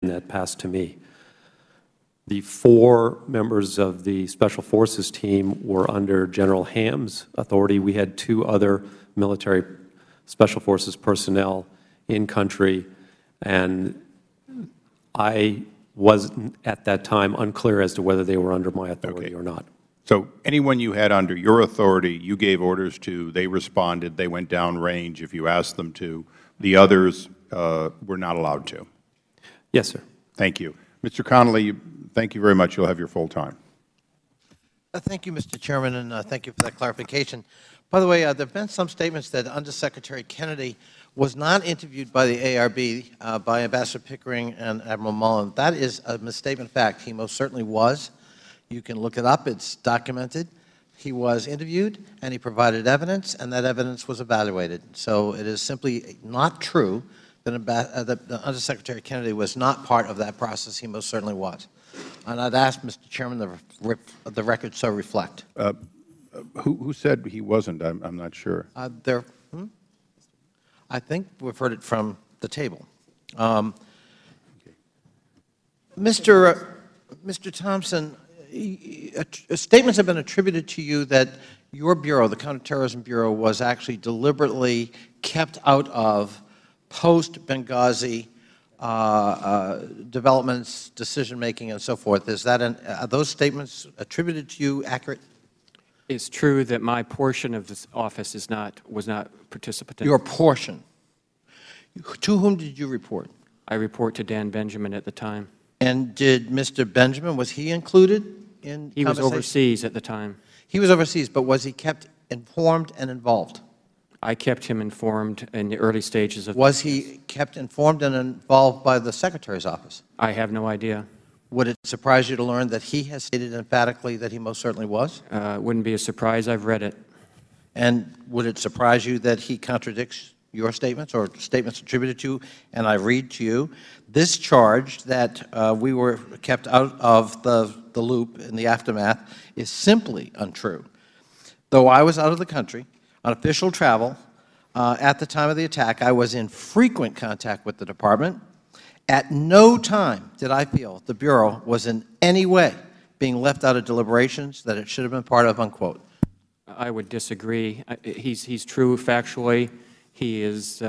that passed to me. The 4 members of the Special Forces team were under General Ham's authority. We had 2 other military Special Forces personnel in country, and I was at that time unclear as to whether they were under my authority or not. So anyone you had under your authority, you gave orders to, they responded, they went down range if you asked them to. The others were not allowed to. Yes, sir. Thank you. Mr. Connolly, thank you very much. You'll have your full time. Thank you, Mr. Chairman, and thank you for that clarification. By the way, there have been some statements that Undersecretary Kennedy was not interviewed by the ARB by Ambassador Pickering and Admiral Mullen. That is a misstatement fact. He most certainly was. You can look it up. It's documented. He was interviewed, and he provided evidence, and that evidence was evaluated. So it is simply not true that Undersecretary Kennedy was not part of that process. He most certainly was. And I'd ask, Mr. Chairman, the record so reflect. Who said he wasn't? I'm not sure. I think we've heard it from the table. Mr. Thompson, statements have been attributed to you that your Bureau, the Counterterrorism Bureau, was actually deliberately kept out of post-Benghazi developments, decision-making, and so forth. Is that are those statements attributed to you accurate? It's true that my portion of this office was not participant. Your portion. To whom did you report? I report to Dan Benjamin at the time. And did Mr. Benjamin, was he included in He was overseas at the time. He was overseas, but was he kept informed and involved? I kept him informed in the early stages of. Was he kept informed and involved by the Secretary's office? I have no idea. Would it surprise you to learn that he has stated emphatically that he most certainly was? It wouldn't be a surprise. I've read it. And would it surprise you that he contradicts your statements or statements attributed to you? And I read to you, this charge that we were kept out of the loop in the aftermath is simply untrue. Though I was out of the country on official travel at the time of the attack, I was in frequent contact with the Department. At no time did I feel the Bureau was in any way being left out of deliberations that it should have been part of, unquote. I would disagree. He's true factually. He is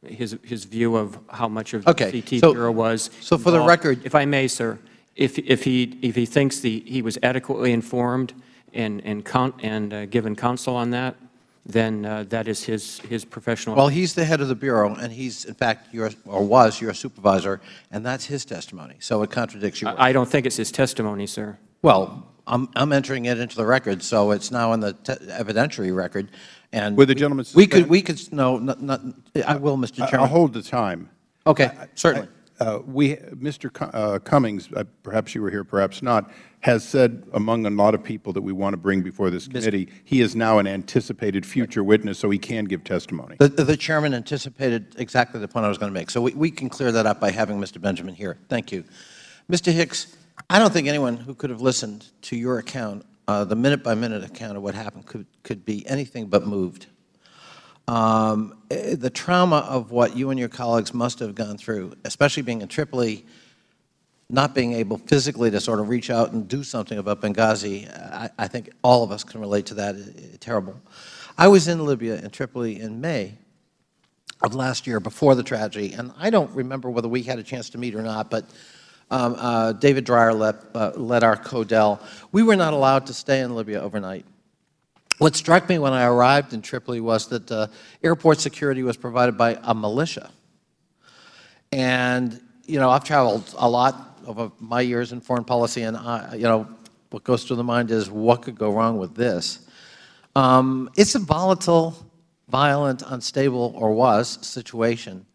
his view of how much of the CT Bureau was. So for the record, if I may, sir, if he thinks he was adequately informed and given counsel on that, then that is his professional. Well, he's the head of the Bureau, and he's, in fact, was your supervisor, and that's his testimony. So it contradicts yours. I don't think it's his testimony, sir. Well, I'm entering it into the record, so it's now in the evidentiary record. And would the gentleman we could no, I will, Mr. Chairman. I'll hold the time. Okay, certainly. Mr. Cummings, perhaps you were here, perhaps not, has said among a lot of people that we want to bring before this committee, he is now an anticipated future witness, so he can give testimony. The Chairman anticipated exactly the point I was going to make, so we can clear that up by having Mr. Benjamin here. Thank you. Mr. Hicks, I don't think anyone who could have listened to your account, the minute-by-minute account of what happened, could be anything but moved. The trauma of what you and your colleagues must have gone through, especially being in Tripoli, not being able physically to sort of reach out and do something about Benghazi, I think all of us can relate to that. Terrible. I was in Libya and Tripoli in May of last year before the tragedy, and I don't remember whether we had a chance to meet or not, but David Dreyer led our CODEL. We were not allowed to stay in Libya overnight. What struck me when I arrived in Tripoli was that airport security was provided by a militia. And, you know, I've traveled a lot over my years in foreign policy, and, you know, what goes through the mind is what could go wrong with this? It's a volatile, violent, unstable, or was, situation.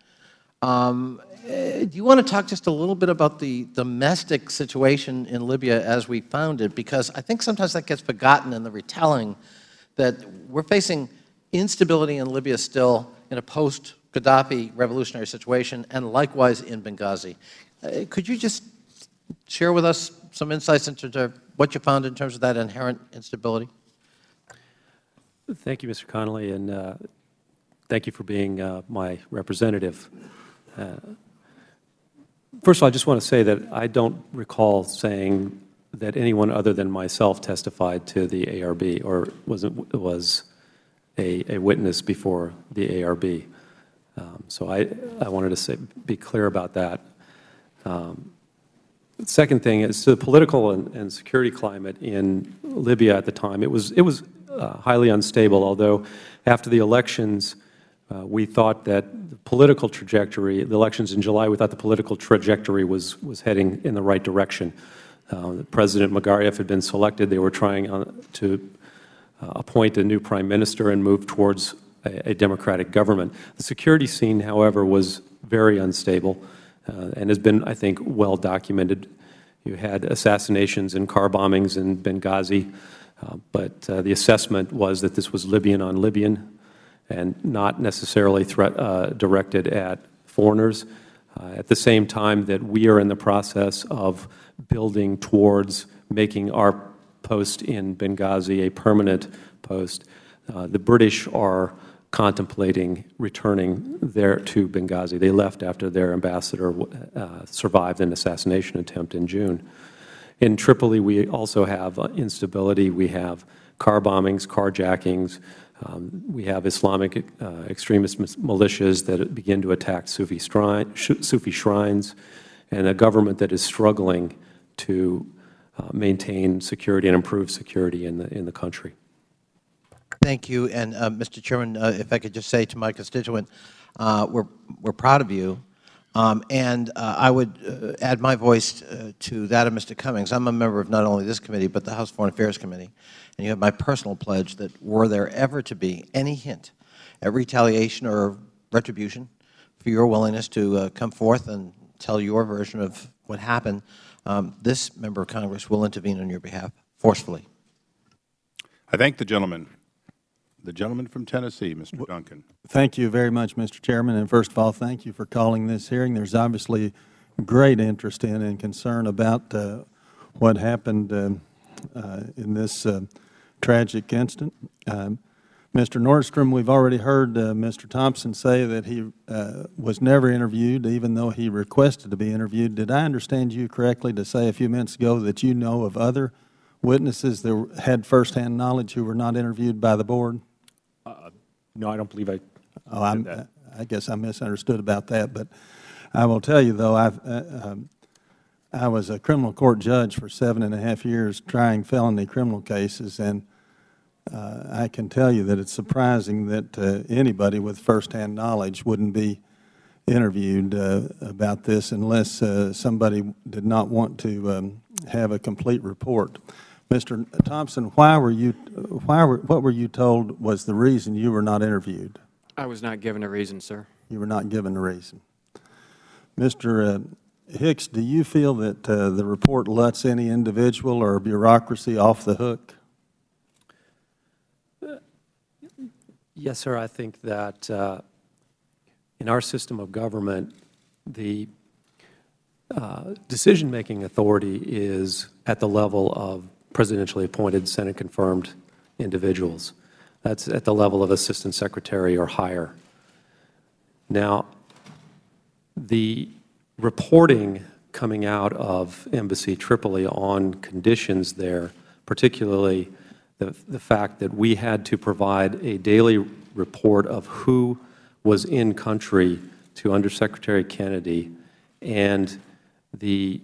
Do you want to talk just a little bit about the domestic situation in Libya as we found it? Because I think sometimes that gets forgotten in the retelling that we're facing instability in Libya still in a post-Gaddafi revolutionary situation, and likewise in Benghazi. Could you just share with us some insights into what you found in terms of that inherent instability? Thank you, Mr. Connolly, and thank you for being my representative. First of all, I just want to say that I don't recall saying that anyone other than myself testified to the ARB or was a witness before the ARB. So I wanted to be clear about that. The second thing is the political and security climate in Libya at the time. It was highly unstable, although after the elections, we thought that the political trajectory, the elections in July, we thought the political trajectory was heading in the right direction. President Magariaf had been selected. They were trying to appoint a new prime minister and move towards a democratic government. The security scene, however, was very unstable and has been, I think, well documented. You had assassinations and car bombings in Benghazi, but the assessment was that this was Libyan on Libyan and not necessarily directed at foreigners. At the same time that we are in the process of building towards making our post in Benghazi a permanent post, the British are contemplating returning there to Benghazi. They left after their ambassador survived an assassination attempt in June. In Tripoli, we also have instability. We have car bombings, carjackings. We have Islamic extremist militias that begin to attack Sufi shrines, and a government that is struggling to maintain security and improve security in the country. Thank you. And Mr. Chairman, if I could just say to my constituent, we're proud of you. And I would add my voice to that of Mr. Cummings. I'm a member of not only this committee, but the House Foreign Affairs Committee. And you have my personal pledge that were there ever to be any hint at retaliation or retribution for your willingness to come forth and tell your version of what happened, this member of Congress will intervene on your behalf forcefully. I thank the gentleman. The gentleman from Tennessee, Mr. Duncan. Thank you very much, Mr. Chairman. And first of all, thank you for calling this hearing. There's obviously great interest in and concern about what happened in this tragic incident. Mr. Nordstrom, we've already heard Mr. Thompson say that he was never interviewed, even though he requested to be interviewed. Did I understand you correctly to say a few minutes ago that you know of other witnesses that had firsthand knowledge who were not interviewed by the board? No, I don't believe I did that. I guess I misunderstood about that. But I will tell you, though, I was a criminal court judge for 7.5 years trying felony criminal cases, and I can tell you that it's surprising that anybody with firsthand knowledge wouldn't be interviewed about this unless somebody did not want to have a complete report. Mr. Thompson, what were you told was the reason you were not interviewed? I was not given a reason, sir. You were not given a reason. Mr. Hicks, do you feel that the report lets any individual or bureaucracy off the hook? Yes, sir. I think that in our system of government, the decision-making authority is at the level of presidentially appointed, Senate-confirmed individuals. That's at the level of assistant secretary or higher. Now, the reporting coming out of Embassy Tripoli on conditions there, particularly the fact that we had to provide a daily report of who was in country to Undersecretary Kennedy, and the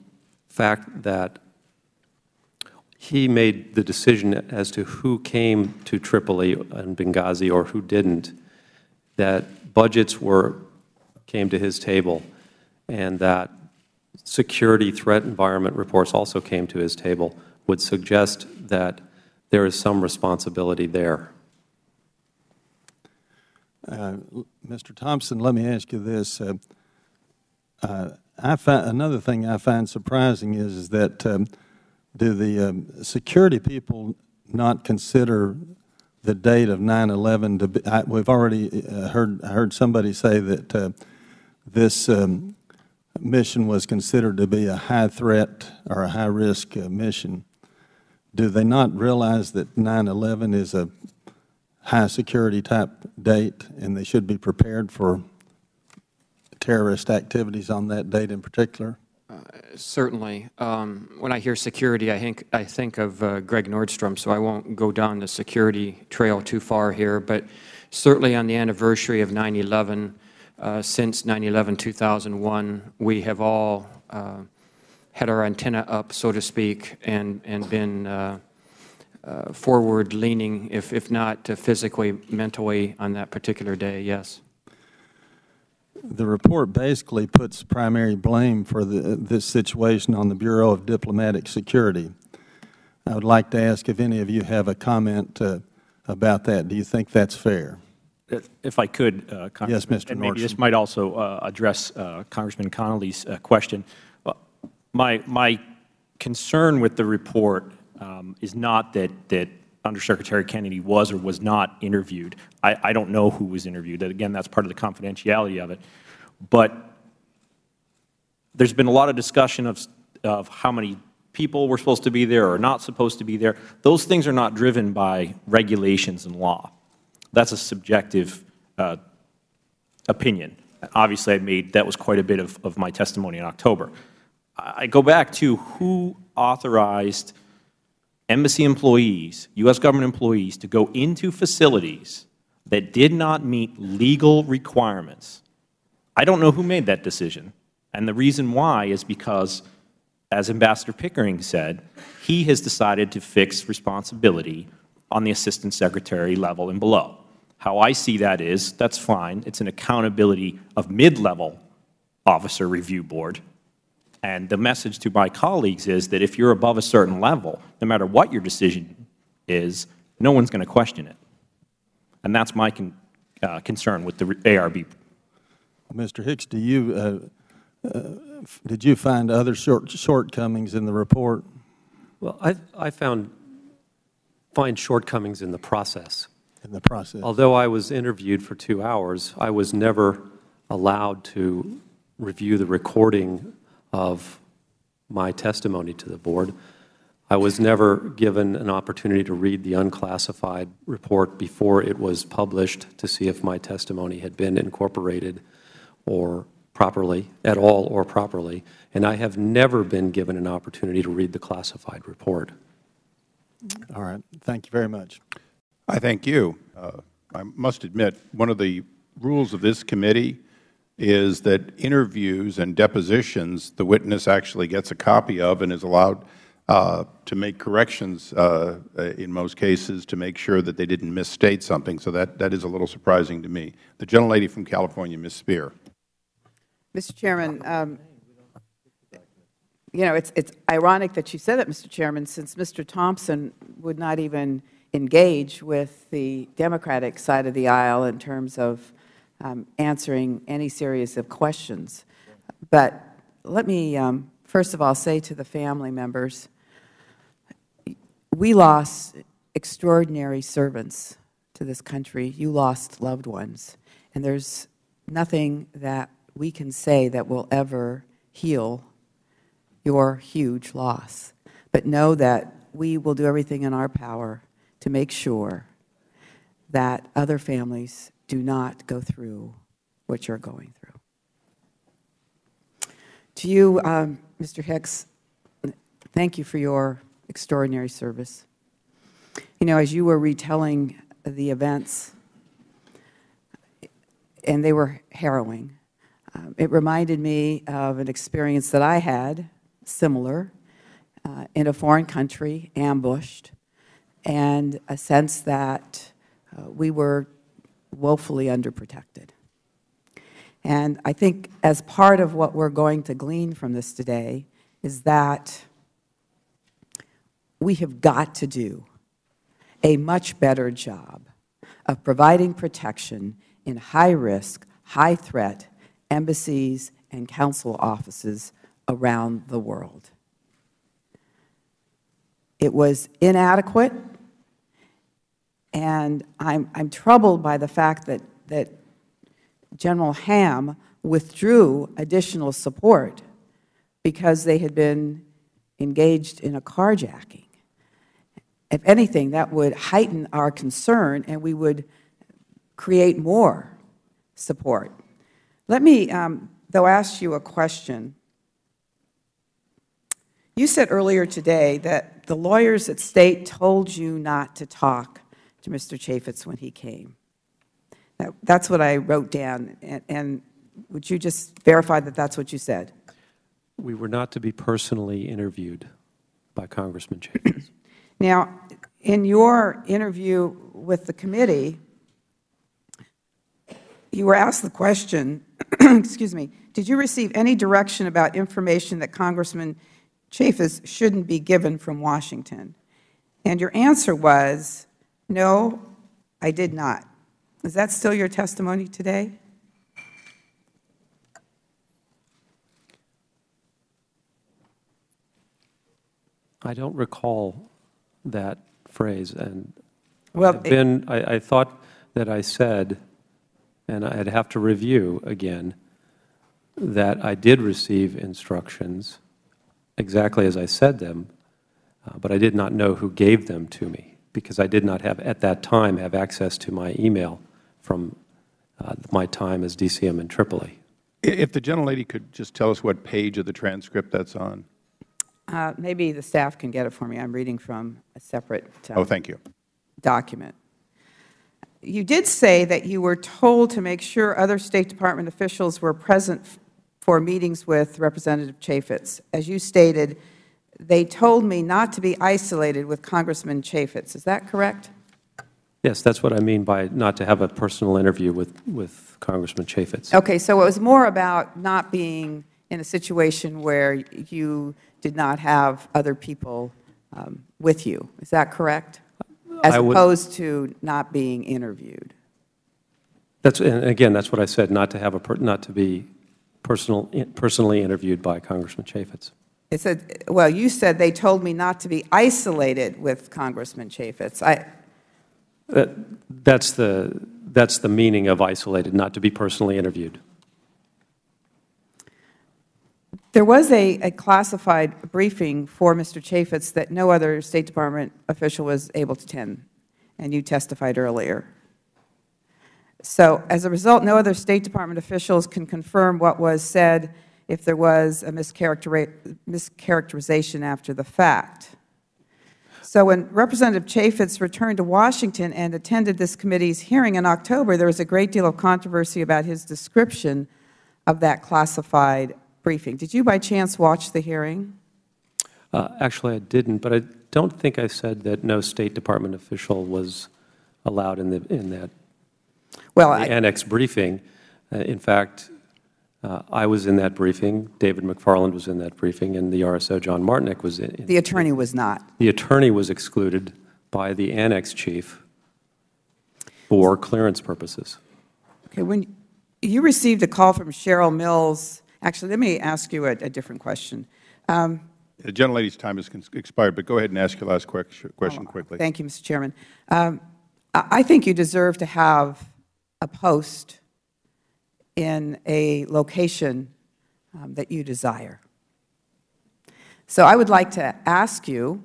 fact that he made the decision as to who came to Tripoli and Benghazi or who didn't, that budgets came to his table, and that security threat environment reports also came to his table, would suggest that there is some responsibility there. Mr. Thompson, let me ask you this. Another thing I find surprising is that do the security people not consider the date of 9/11 to be? We've already heard somebody say that this mission was considered to be a high threat or a high risk mission. Do they not realize that 9/11 is a high security type date, and they should be prepared for terrorist activities on that date in particular? Certainly. When I hear security, I think of Greg Nordstrom, so I won't go down the security trail too far here. But certainly on the anniversary of 9/11, since 9/11/2001, we have all had our antenna up, so to speak, and been forward-leaning, if not physically, mentally, on that particular day. Yes. The report basically puts primary blame for this situation on the Bureau of Diplomatic Security. I would like to ask if any of you have a comment about that. Do you think that's fair? If I could, Congressman. Yes, Mr. And maybe this Nordstrom. might also address Congressman Connolly's question. My concern with the report is not that Undersecretary Kennedy was or was not interviewed. I don't know who was interviewed. Again, that's part of the confidentiality of it. But there's been a lot of discussion of how many people were supposed to be there or not supposed to be there. Those things are not driven by regulations and law. That's a subjective opinion. Obviously, that was quite a bit of my testimony in October. I go back to who authorized embassy employees, U.S. government employees, to go into facilities that did not meet legal requirements. I don't know who made that decision. And the reason why is because, as Ambassador Pickering said, he has decided to fix responsibility on the Assistant Secretary level and below. How I see that is, that's fine. It's an accountability of mid-level officer review board. And the message to my colleagues is that if you're above a certain level, no matter what your decision is, no one's going to question it. And that's my concern with the ARB. Mr. Hicks, did you find other shortcomings in the report? Well, I find shortcomings in the process. In the process. Although I was interviewed for 2 hours, I was never allowed to review the recording of my testimony to the board. I was never given an opportunity to read the unclassified report before it was published to see if my testimony had been incorporated or properly, at all or properly, and I have never been given an opportunity to read the classified report. All right. Thank you very much. I thank you. I must admit, one of the rules of this committee is that interviews and depositions, the witness actually gets a copy of and is allowed to make corrections in most cases to make sure that they didn't misstate something. So that is a little surprising to me. The gentlelady from California, Ms. Spear. Mr. Chairman, you know, it's ironic that you said that, Mr. Chairman, since Mr. Thompson would not even engage with the Democratic side of the aisle in terms of answering any series of questions. But let me first of all say to the family members, we lost extraordinary servants to this country. You lost loved ones. And there's nothing that we can say that will ever heal your huge loss. But know that we will do everything in our power to make sure that other families do not go through what you're going through. To you, Mr. Hicks, thank you for your extraordinary service. You know, as you were retelling the events, and they were harrowing, it reminded me of an experience that I had, similar, in a foreign country, ambushed, and a sense that we were woefully underprotected. And I think as part of what we're going to glean from this today is that we have got to do a much better job of providing protection in high-risk, high-threat embassies and consular offices around the world. It was inadequate, and I'm troubled by the fact that General Ham withdrew additional support because they had been engaged in a carjacking. If anything, that would heighten our concern, and we would create more support. Let me, though, ask you a question. You said earlier today that the lawyers at State told you not to talk to Mr. Chaffetz when he came. That's what I wrote down, and would you just verify that that's what you said? We were not to be personally interviewed by Congressman Chaffetz. Now, in your interview with the committee, you were asked the question, excuse me, did you receive any direction about information that Congressman Chaffetz shouldn't be given from Washington? And your answer was, no, I did not. Is that still your testimony today? I don't recall that phrase, and Well, I thought that I said, and I'd have to review again, that I did receive instructions exactly as I said them, but I did not know who gave them to me, because I did not have, at that time, have access to my email from my time as DCM in Tripoli. If the gentlelady could just tell us what page of the transcript that's on. maybe the staff can get it for me. I'm reading from a separate Oh, thank you. document. You did say that you were told to make sure other State Department officials were present for meetings with Representative Chaffetz. As you stated, they told me not to be isolated with Congressman Chaffetz. Is that correct? Yes, that's what I mean by not to have a personal interview with Congressman Chaffetz. Okay, so it was more about not being in a situation where you did not have other people with you. Is that correct? As opposed to not being interviewed. And again, that's what I said, not to be personally interviewed by Congressman Chaffetz. It said, well, you said they told me not to be isolated with Congressman Chaffetz. That's the meaning of isolated, not to be personally interviewed. There was a classified briefing for Mr. Chaffetz that no other State Department official was able to attend, and you testified earlier. So as a result, no other State Department officials can confirm what was said if there was a mischaracterization after the fact. So when Representative Chaffetz returned to Washington and attended this committee's hearing in October, there was a great deal of controversy about his description of that classified briefing. Did you by chance watch the hearing? Actually, I didn't, but I don't think I said that no State Department official was allowed in that annex briefing. In fact, I was in that briefing, David McFarland was in that briefing, and the RSO, John Martinick, was in. The attorney was not. The attorney was excluded by the annex chief for clearance purposes. Okay, when you received a call from Cheryl Mills, actually, let me ask you a different question. The gentlelady's time has expired, but go ahead and ask your last question quickly. Thank you, Mr. Chairman. I think you deserve to have a post in a location that you desire. So I would like to ask you,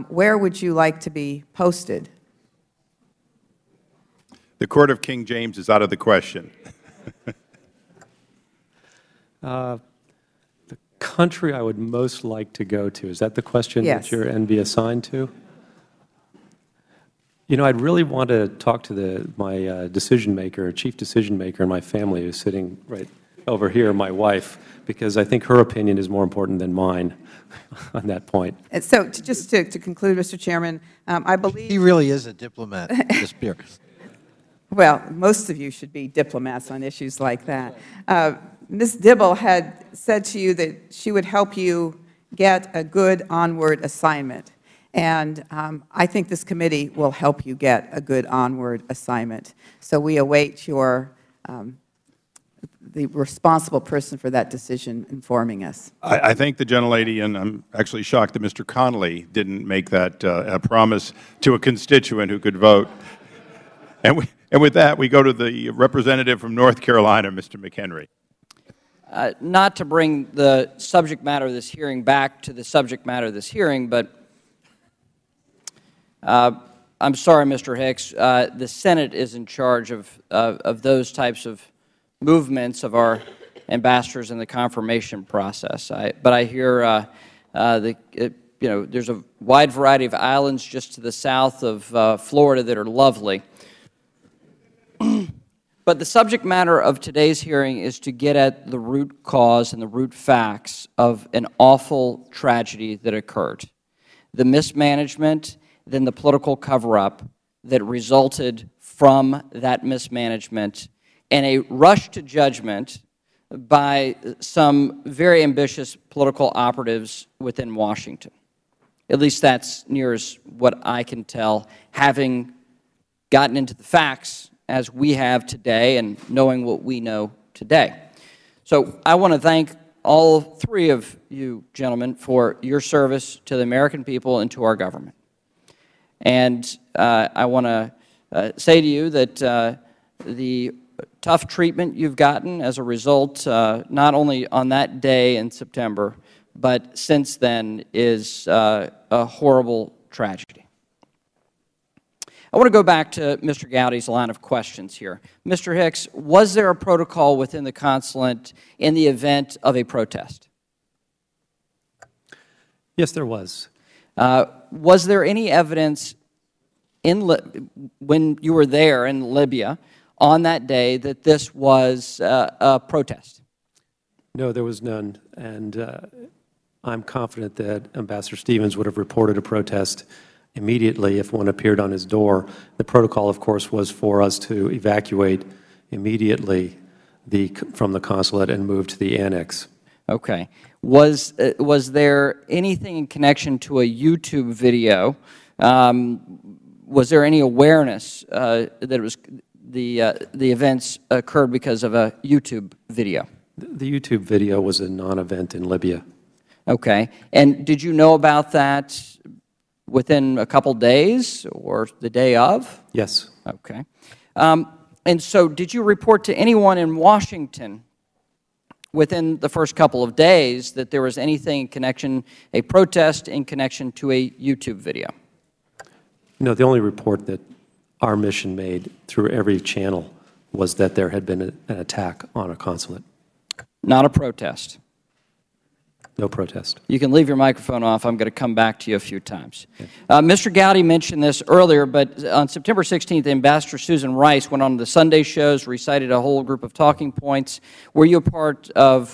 where would you like to be posted? The Court of King James is out of the question. The country I would most like to go to, is that the question Yes. that you're and be assigned to? You know, I'd really want to talk to my decision maker, chief decision maker in my family, who's sitting right over here, my wife, because I think her opinion is more important than mine on that point. And so just to conclude, Mr. Chairman, I believe He really is a diplomat, Ms. Beer. Well, most of you should be diplomats on issues like that. Ms. Dibble had said to you that she would help you get a good onward assignment. And I think this committee will help you get a good onward assignment. So we await your, the responsible person for that decision informing us. I thank the gentlelady, and I'm actually shocked that Mr. Connolly didn't make that a promise to a constituent who could vote. And with that, we go to the representative from North Carolina, Mr. McHenry. Not to bring the subject matter of this hearing back to the subject matter of this hearing, but I'm sorry, Mr. Hicks, the Senate is in charge of those types of movements of our ambassadors in the confirmation process. But I hear There's a wide variety of islands just to the south of Florida that are lovely. But the subject matter of today's hearing is to get at the root cause and the root facts of an awful tragedy that occurred. The mismanagement, then the political cover-up that resulted from that mismanagement, and a rush to judgment by some very ambitious political operatives within Washington. At least that's near as what I can tell, having gotten into the facts as we have today and knowing what we know today. So I want to thank all three of you gentlemen for your service to the American people and to our government. And I want to say to you that the tough treatment you've gotten as a result, not only on that day in September, but since then, is a horrible tragedy. I want to go back to Mr. Gowdy's line of questions here. Mr. Hicks, was there a protocol within the consulate in the event of a protest? Yes, there was. Was there any evidence when you were there in Libya on that day that this was a protest? No, there was none. And I'm confident that Ambassador Stevens would have reported a protest immediately if one appeared on his door. The protocol, of course, was for us to evacuate immediately from the consulate and move to the annex. Okay. Was there anything in connection to a YouTube video? Was there any awareness that it was the events occurred because of a YouTube video? The YouTube video was a non-event in Libya. Okay. And did you know about that within a couple days or the day of? Yes. Okay. And so did you report to anyone in Washington within the first couple of days that there was anything in connection, a protest in connection to a YouTube video? No, the only report that our mission made through every channel was that there had been an attack on a consulate. Not a protest? No protest. You can leave your microphone off. I'm going to come back to you a few times. Mr. Gowdy mentioned this earlier, but on September 16th, Ambassador Susan Rice went on the Sunday shows, recited a whole group of talking points. Were you a part of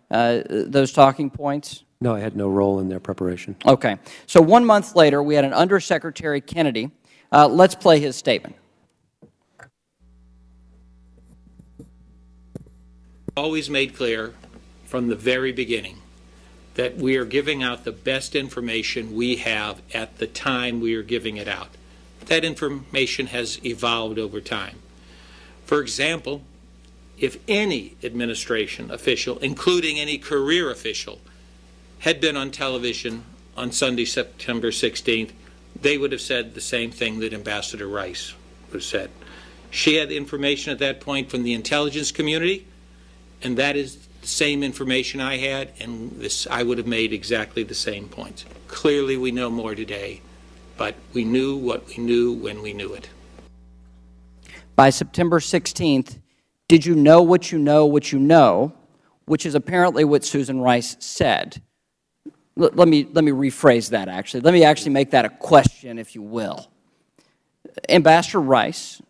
those talking points? No, I had no role in their preparation. Okay. So 1 month later, we had an Undersecretary Kennedy. Let's play his statement. Always made clear from the very beginning that we are giving out the best information we have at the time we are giving it out. That information has evolved over time. For example, if any administration official, including any career official, had been on television on Sunday, September 16th, they would have said the same thing that Ambassador Rice would have said. She had information at that point from the intelligence community, and that is the same information I had, and I would have made exactly the same points. Clearly, we know more today, but we knew what we knew when we knew it. By September 16th, did you know what you know, which is apparently what Susan Rice said? Let me rephrase that, actually. Let me actually make that a question, if you will. Ambassador Rice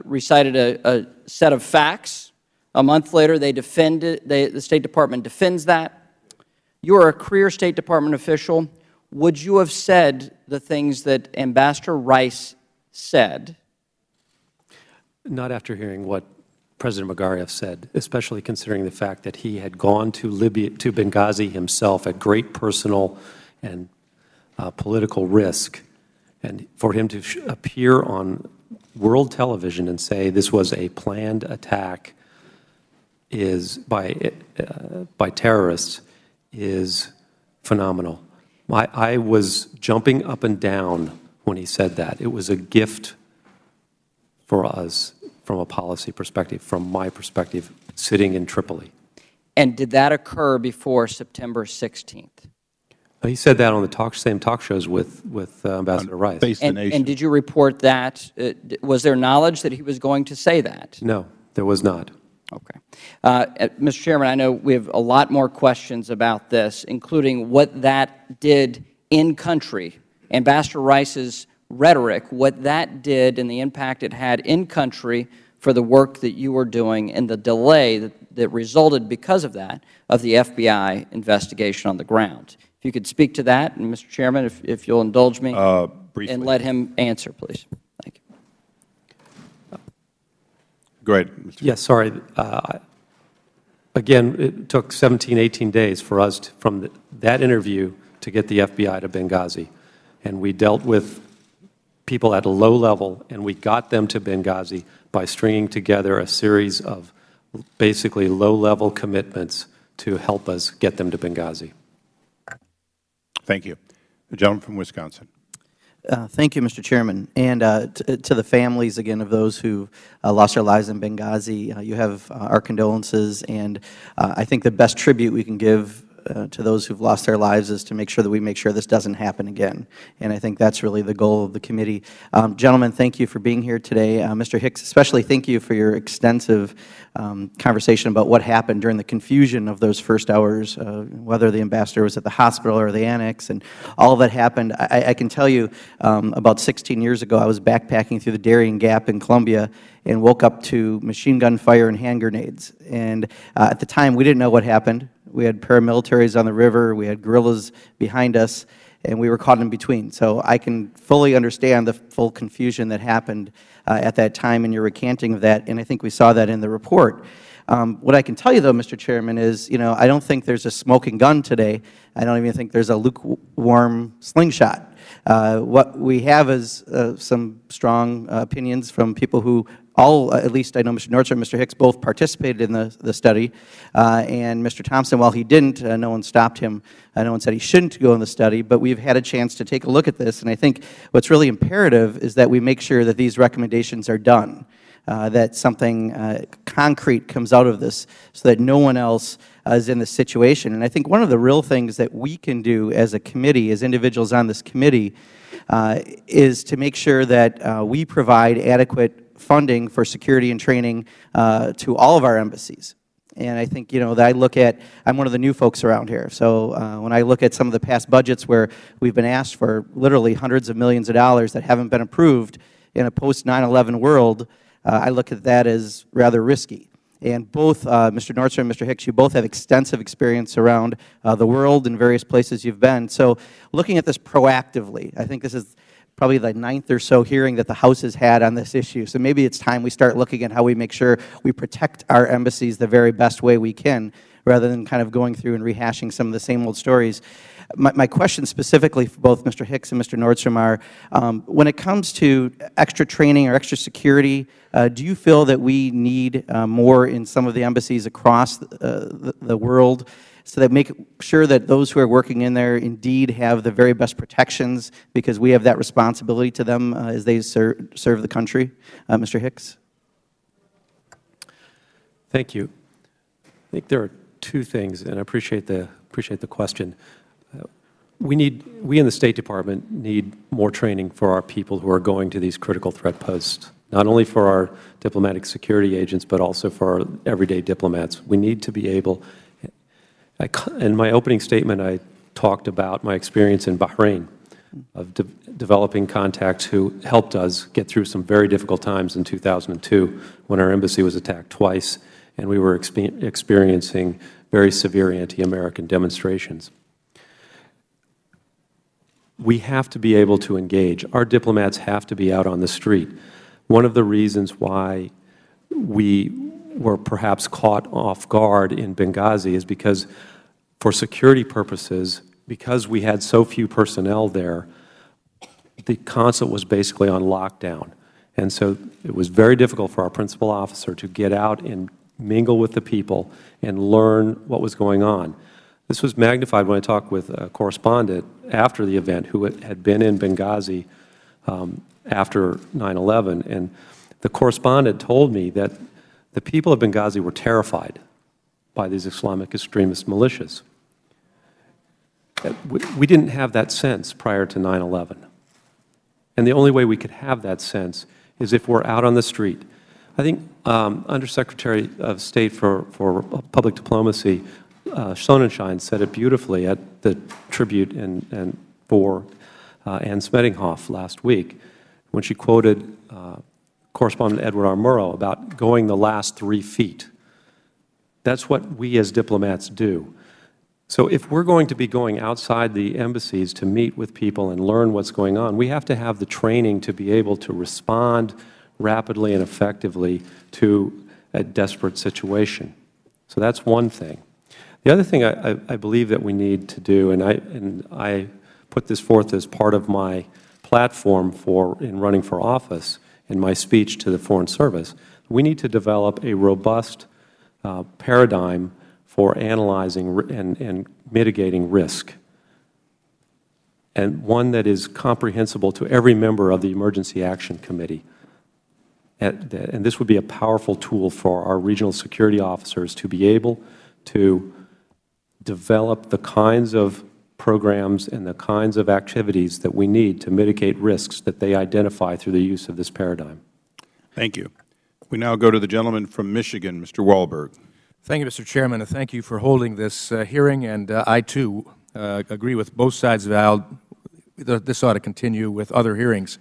recited a set of facts. A month later, they defended, the State Department defends that. You're a career State Department official. Would you have said the things that Ambassador Rice said? Not after hearing what President Magariaf said, especially considering the fact that he had gone to Libya, to Benghazi himself at great personal and political risk. And for him to appear on world television and say this was a planned attack by terrorists is phenomenal. I was jumping up and down when he said that. It was a gift for us from a policy perspective, from my perspective, sitting in Tripoli. And did that occur before September 16th? He said that on the same talk shows with Ambassador Rice. Face the Nation. And did you report that? Was there knowledge that he was going to say that? No, there was not. Okay. Mr. Chairman, I know we have a lot more questions about this, including what that did in country. Ambassador Rice's rhetoric, what that did and the impact it had in country for the work that you were doing and the delay that resulted because of that, of the FBI investigation on the ground. If you could speak to that, and Mr. Chairman, if you'll indulge me, briefly. and let him answer, please. Thank you. Go ahead, Mr. Yes, sorry. Again, it took 17, 18 days for us from that interview to get the FBI to Benghazi. And we dealt with people at a low level, and we got them to Benghazi by stringing together a series of basically low-level commitments to help us get them to Benghazi. Thank you. The gentleman from Wisconsin. Thank you, Mr. Chairman. And to the families, again, of those who lost their lives in Benghazi, you have our condolences. And I think the best tribute we can give to those who've lost their lives is to make sure that we make sure this doesn't happen again. And I think that's really the goal of the committee. Gentlemen, thank you for being here today. Mr. Hicks, especially thank you for your extensive conversation about what happened during the confusion of those first hours, whether the ambassador was at the hospital or the annex, and all of that happened. I can tell you, about 16 years ago, I was backpacking through the Darien Gap in Colombia and woke up to machine gun fire and hand grenades. And at the time, we didn't know what happened. We had paramilitaries on the river, we had guerrillas behind us, and we were caught in between. So I can fully understand the full confusion that happened at that time in your recanting of that, and I think we saw that in the report. What I can tell you, though, Mr. Chairman, is, I don't think there's a smoking gun today. I don't even think there's a lukewarm slingshot. What we have is some strong opinions from people who at least I know Mr. Nordstrom and Mr. Hicks both participated in the study, and Mr. Thompson, while he didn't, no one stopped him. No one said he shouldn't go in the study, but we've had a chance to take a look at this, and I think what's really imperative is that we make sure that these recommendations are done, that something concrete comes out of this so that no one else is in this situation. And I think one of the real things that we can do as a committee, as individuals on this committee, is to make sure that we provide adequate funding for security and training to all of our embassies. And I think, that I look at, I'm one of the new folks around here, so when I look at some of the past budgets where we've been asked for literally hundreds of millions of dollars that haven't been approved in a post-9/11 world, I look at that as rather risky. And both Mr. Nordstrom and Mr. Hicks, you both have extensive experience around the world and various places you've been. So looking at this proactively, I think this is probably the 9th or so hearing that the House has had on this issue. So maybe it's time we start looking at how we make sure we protect our embassies the very best way we can, rather than kind of going through and rehashing some of the same old stories. My question specifically for both Mr. Hicks and Mr. Nordstrom are, when it comes to extra training or extra security, do you feel that we need more in some of the embassies across the world, so that make sure that those who are working in there indeed have the very best protections, because we have that responsibility to them as they serve the country? Mr. Hicks? Thank you. I think there are two things, and I appreciate the question. We in the State Department need more training for our people who are going to these critical threat posts, not only for our diplomatic security agents, but also for our everyday diplomats. We need to be able, in my opening statement, I talked about my experience in Bahrain of developing contacts who helped us get through some very difficult times in 2002 when our embassy was attacked twice and we were experiencing very severe anti-American demonstrations. We have to be able to engage. Our diplomats have to be out on the street. One of the reasons why we were perhaps caught off guard in Benghazi is because, for security purposes, because we had so few personnel there, the consulate was basically on lockdown. And so it was very difficult for our principal officer to get out and mingle with the people and learn what was going on. This was magnified when I talked with a correspondent after the event who had been in Benghazi after 9/11, and the correspondent told me that the people of Benghazi were terrified by these Islamic extremist militias. We didn't have that sense prior to 9/11. And the only way we could have that sense is if we're out on the street. I think Undersecretary of State for Public Diplomacy, Sonnenschein, said it beautifully at the tribute for Ann Smedinghoff last week when she quoted Correspondent Edward R. Murrow about going the last 3 feet. That's what we as diplomats do. So if we're going to be going outside the embassies to meet with people and learn what's going on, we have to have the training to be able to respond rapidly and effectively to a desperate situation. So that's one thing. The other thing I believe that we need to do, and I put this forth as part of my platform in running for office in my speech to the Foreign Service, we need to develop a robust paradigm for analyzing and mitigating risk, and one that is comprehensible to every member of the Emergency Action Committee. And this would be a powerful tool for our regional security officers to be able to develop the kinds of programs and the kinds of activities that we need to mitigate risks that they identify through the use of this paradigm. Thank you. We now go to the gentleman from Michigan, Mr. Wahlberg. Thank you, Mr. Chairman, and thank you for holding this hearing. And I, too, agree with both sides of the aisle. This ought to continue with other hearings.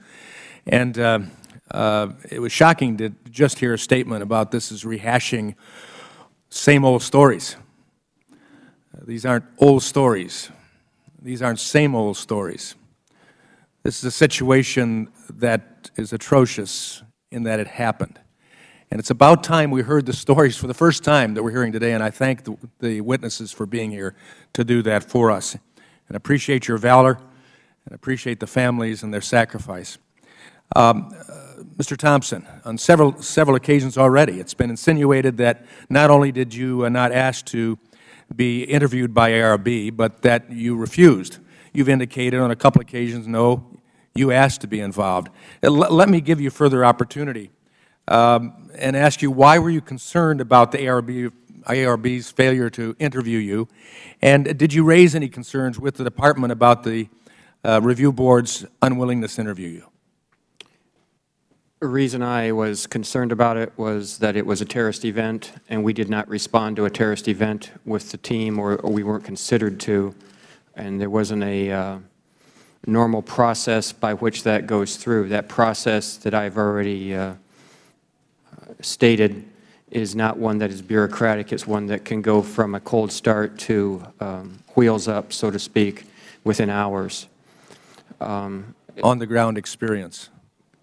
And it was shocking to just hear a statement about this is rehashing same old stories. These aren't old stories. These aren't same old stories. This is a situation that is atrocious in that it happened. And it's about time we heard the stories for the first time that we're hearing today, and I thank the witnesses for being here to do that for us. And appreciate your valor, and appreciate the families and their sacrifice. Mr. Thompson, on several occasions already, it's been insinuated that not only did you not ask to be interviewed by ARB, but that you refused. You've indicated on a couple occasions, no, you asked to be involved. Let me give you further opportunity and ask you, why were you concerned about the ARB's failure to interview you? And did you raise any concerns with the Department about the Review Board's unwillingness to interview you? The reason I was concerned about it was that it was a terrorist event, and we did not respond to a terrorist event with the team, or we weren't considered to, and there wasn't a normal process by which that goes through. That process that I've already stated is not one that is bureaucratic. It's one that can go from a cold start to wheels up, so to speak, within hours. On-the-ground experience,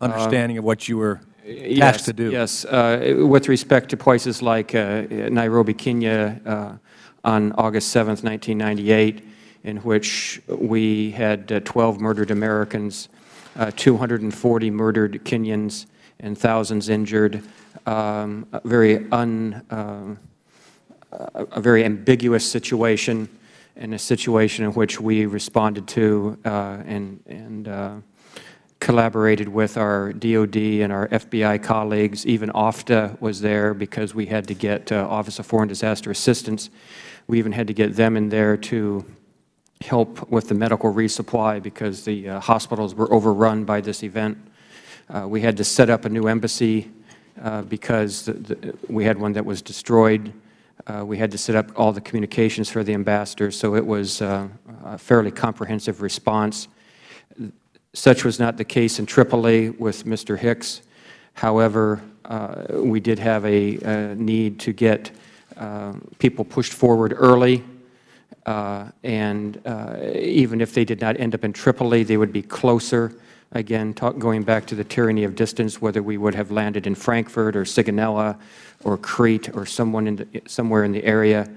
understanding of what you were tasked to do. Yes. With respect to places like Nairobi, Kenya, on August 7th, 1998, in which we had 12 murdered Americans, 240 murdered Kenyans, and thousands injured. A very ambiguous situation, and a situation in which we responded to and collaborated with our DOD and our FBI colleagues. Even OFTA was there because we had to get Office of Foreign Disaster Assistance. We even had to get them in there to help with the medical resupply because the hospitals were overrun by this event. We had to set up a new embassy because we had one that was destroyed. We had to set up all the communications for the ambassadors, so it was a fairly comprehensive response. Such was not the case in Tripoli with Mr. Hicks. However, we did have a need to get people pushed forward early, and even if they did not end up in Tripoli, they would be closer. Again, going back to the tyranny of distance, whether we would have landed in Frankfurt or Sigonella or Crete or somewhere in the area,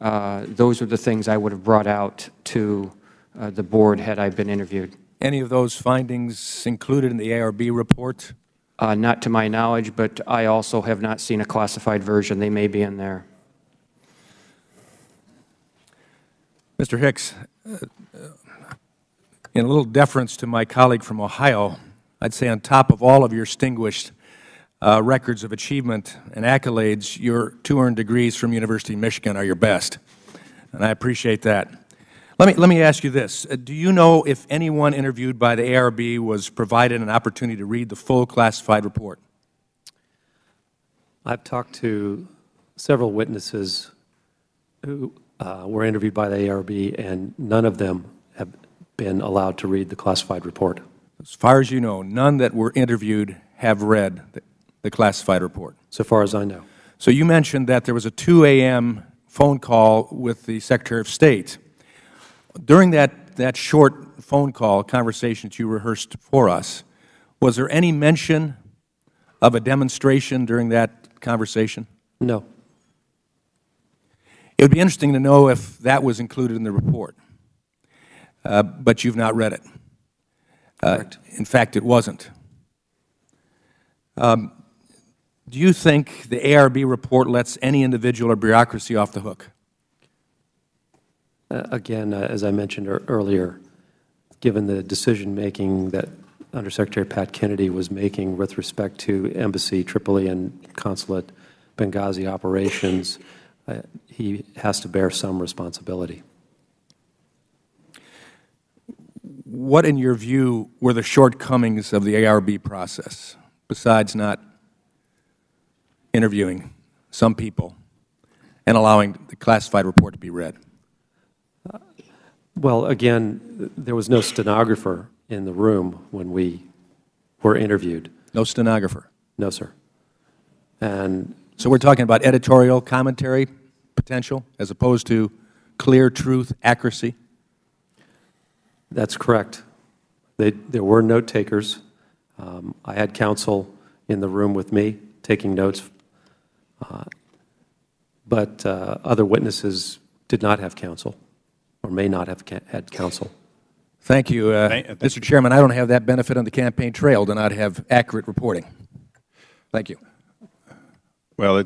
those are the things I would have brought out to the board had I been interviewed. Any of those findings included in the ARB report? Not to my knowledge, but I also have not seen a classified version. They may be in there. Mr. Hicks, in a little deference to my colleague from Ohio, I'd say on top of all of your distinguished records of achievement and accolades, your 2 earned degrees from University of Michigan are your best, and I appreciate that. Let me ask you this. Do you know if anyone interviewed by the ARB was provided an opportunity to read the full classified report? I've talked to several witnesses who were interviewed by the ARB, and none of them have been allowed to read the classified report. As far as you know, none that were interviewed have read the classified report. So far as I know. So you mentioned that there was a 2 a.m. phone call with the Secretary of State. During that short phone call conversation that you rehearsed for us, was there any mention of a demonstration during that conversation? No. It would be interesting to know if that was included in the report, but you've not read it. Correct. In fact, it wasn't. Do you think the ARB report lets any individual or bureaucracy off the hook? Again, as I mentioned earlier, given the decision-making that Undersecretary Pat Kennedy was making with respect to Embassy, Tripoli, and Consulate Benghazi operations, he has to bear some responsibility. What, in your view, were the shortcomings of the ARB process, besides not interviewing some people and allowing the classified report to be read? Well, again, there was no stenographer in the room when we were interviewed. No stenographer? No, sir. And so we're talking about editorial commentary potential as opposed to clear truth, accuracy? That's correct. There were note takers. I had counsel in the room with me taking notes, but other witnesses did not have counsel or may not have had counsel. Thank you. Mr. Chairman, I don't have that benefit on the campaign trail to not have accurate reporting. Thank you. Well,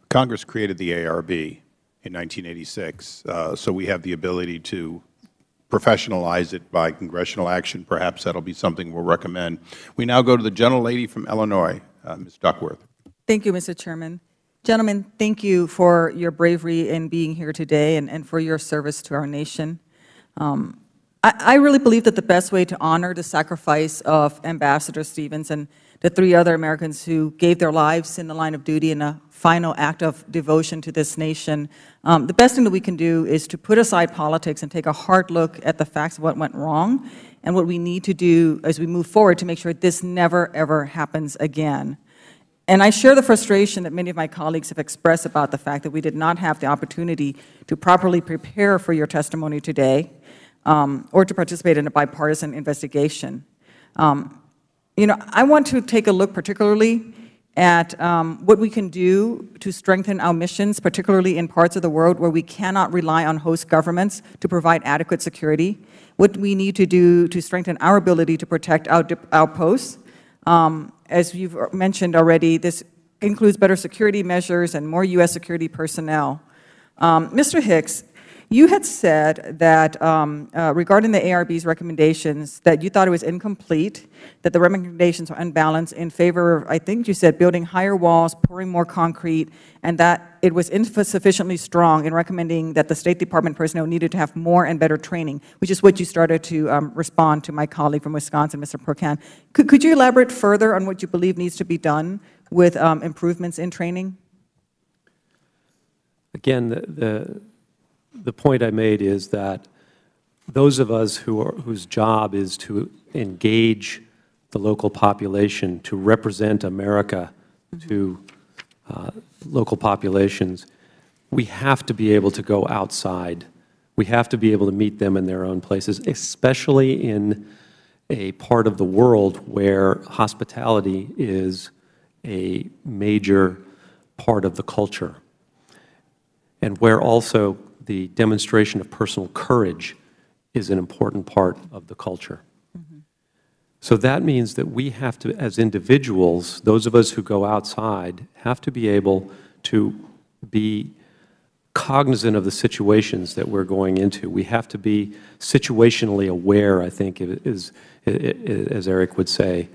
Congress created the ARB in 1986, so we have the ability to professionalize it by congressional action. Perhaps that will be something we'll recommend. We now go to the gentlelady from Illinois, Ms. Duckworth. Thank you, Mr. Chairman. Gentlemen, thank you for your bravery in being here today and for your service to our nation. I really believe that the best way to honor the sacrifice of Ambassador Stevens and the 3 other Americans who gave their lives in the line of duty in a final act of devotion to this nation, the best thing that we can do is to put aside politics and take a hard look at the facts of what went wrong and what we need to do as we move forward to make sure this never, ever happens again. And I share the frustration that many of my colleagues have expressed about the fact that we did not have the opportunity to properly prepare for your testimony today or to participate in a bipartisan investigation. I want to take a look particularly at what we can do to strengthen our missions, particularly in parts of the world where we cannot rely on host governments to provide adequate security, what we need to do to strengthen our ability to protect our outposts. As you've mentioned already, this includes better security measures and more U.S. security personnel. Mr. Hicks, you had said that regarding the ARB's recommendations that you thought it was incomplete, that the recommendations are unbalanced in favor of, I think you said, building higher walls, pouring more concrete, and that it was insufficiently strong in recommending that the State Department personnel needed to have more and better training, which is what you started to respond to my colleague from Wisconsin, Mr. Procan. Could you elaborate further on what you believe needs to be done with improvements in training? Again, the point I made is that those of us whose job is to engage the local population, to represent America to local populations, we have to be able to go outside. We have to be able to meet them in their own places, especially in a part of the world where hospitality is a major part of the culture, and where also the demonstration of personal courage is an important part of the culture. So that means that we have to, as individuals, those of us who go outside, have to be able to be cognizant of the situations that we're going into. We have to be situationally aware, I think, as Eric would say,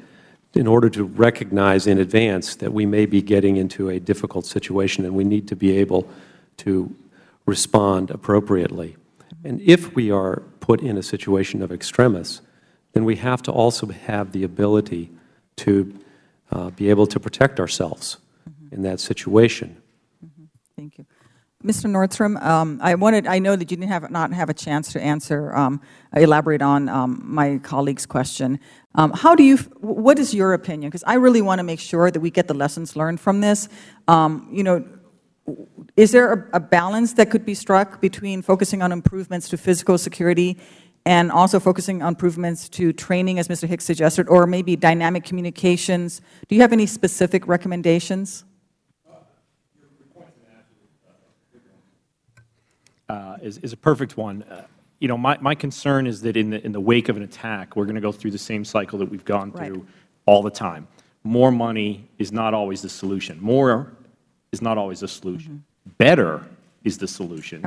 in order to recognize in advance that we may be getting into a difficult situation, and we need to be able to respond appropriately. And if we are put in a situation of extremis, then we have to also have the ability to be able to protect ourselves. in that situation. Thank you. Mr. Nordstrom, I know that you didn't not have a chance to answer, elaborate on my colleague's question. What is your opinion? Because I really want to make sure that we get the lessons learned from this. Is there a balance that could be struck between focusing on improvements to physical security and also focusing on improvements to training, as Mr. Hicks suggested, or maybe dynamic communications? Do you have any specific recommendations? Is a perfect one. My concern is that in the wake of an attack, we're going to go through the same cycle that we've gone through all the time. More money is not always the solution. More is not always the solution. Better is the solution.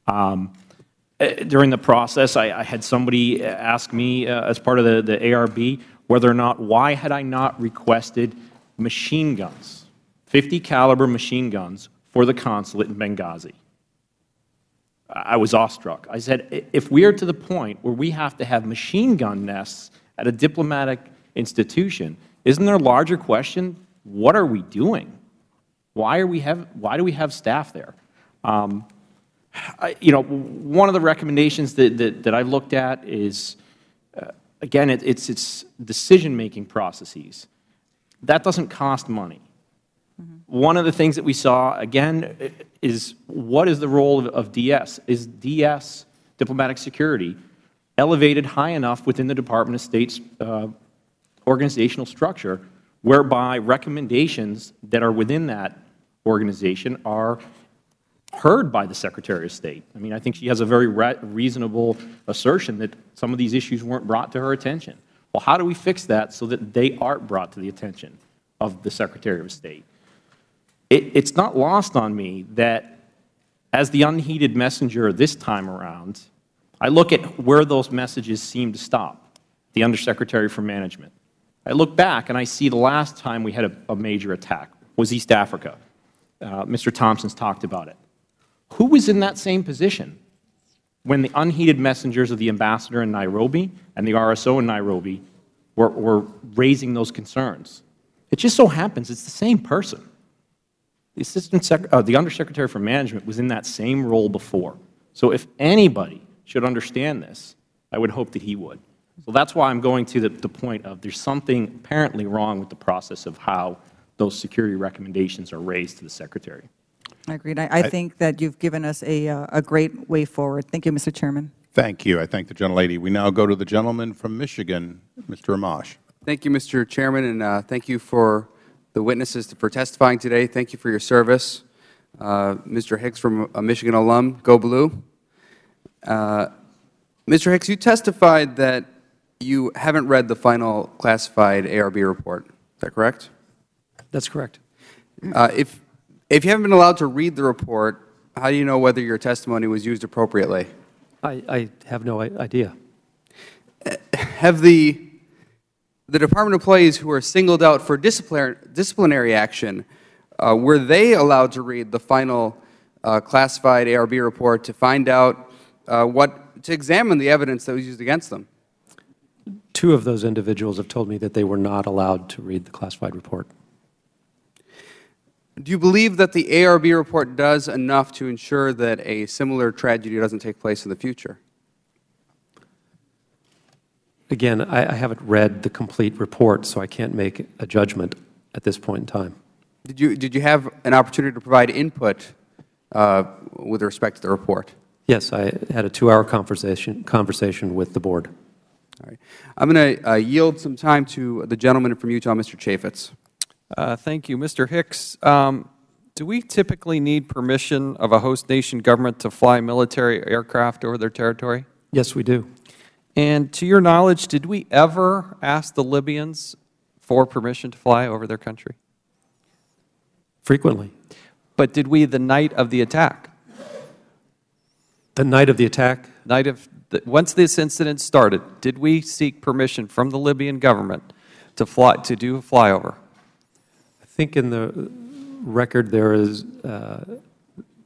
During the process, I had somebody ask me as part of the ARB why had I not requested machine guns, 50 caliber machine guns for the consulate in Benghazi. I was awestruck. I said, if we are to the point where we have to have machine gun nests at a diplomatic institution, isn't there a larger question, what are we doing? Why do we have staff there? One of the recommendations that I looked at is, again, it's decision-making processes. That doesn't cost money. One of the things that we saw, again, is what is the role of DS? Is DS, diplomatic security, elevated high enough within the Department of State's organizational structure whereby recommendations that are within that organization are heard by the Secretary of State? I mean, I think she has a very reasonable assertion that some of these issues weren't brought to her attention. Well, how do we fix that so that they aren't brought to the attention of the Secretary of State? It's not lost on me that as the unheeded messenger this time around, I look at where those messages seem to stop, the Undersecretary for Management. I look back and I see the last time we had a major attack was East Africa. Mr. Thompson's talked about it. Who was in that same position when the unheeded messengers of the ambassador in Nairobi and the RSO in Nairobi were raising those concerns? It just so happens it's the same person. The Undersecretary for Management was in that same role before. So if anybody should understand this, I would hope that he would. So that's why I'm going to the point of there's something apparently wrong with the process of how those security recommendations are raised to the Secretary. I agree. I think that you've given us a great way forward. Thank you, Mr. Chairman. Thank you. I thank the gentlelady. We now go to the gentleman from Michigan, Mr. Amash. Thank you, Mr. Chairman, and thank you for the witnesses for testifying today. Thank you for your service. Mr. Hicks, from a Michigan alum, go blue. Mr. Hicks, you testified that you haven't read the final classified ARB report. Is that correct? That's correct. If you haven't been allowed to read the report, how do you know whether your testimony was used appropriately? I have no idea. Have the department employees who were singled out for disciplinary action, were they allowed to read the final classified ARB report to find out to examine the evidence that was used against them? Two of those individuals have told me that they were not allowed to read the classified report. Do you believe that the ARB report does enough to ensure that a similar tragedy doesn't take place in the future? Again, I haven't read the complete report, so I can't make a judgment at this point in time. Did you have an opportunity to provide input with respect to the report? Yes, I had a 2-hour conversation with the board. All right. I'm going to yield some time to the gentleman from Utah, Mr. Chaffetz. Thank you. Mr. Hicks, do we typically need permission of a host nation government to fly military aircraft over their territory? Yes, we do. And to your knowledge, did we ever ask the Libyans for permission to fly over their country? Frequently. But did we the night of the attack? The night of the attack? Once this incident started, did we seek permission from the Libyan government to do a flyover? I think in the record there is a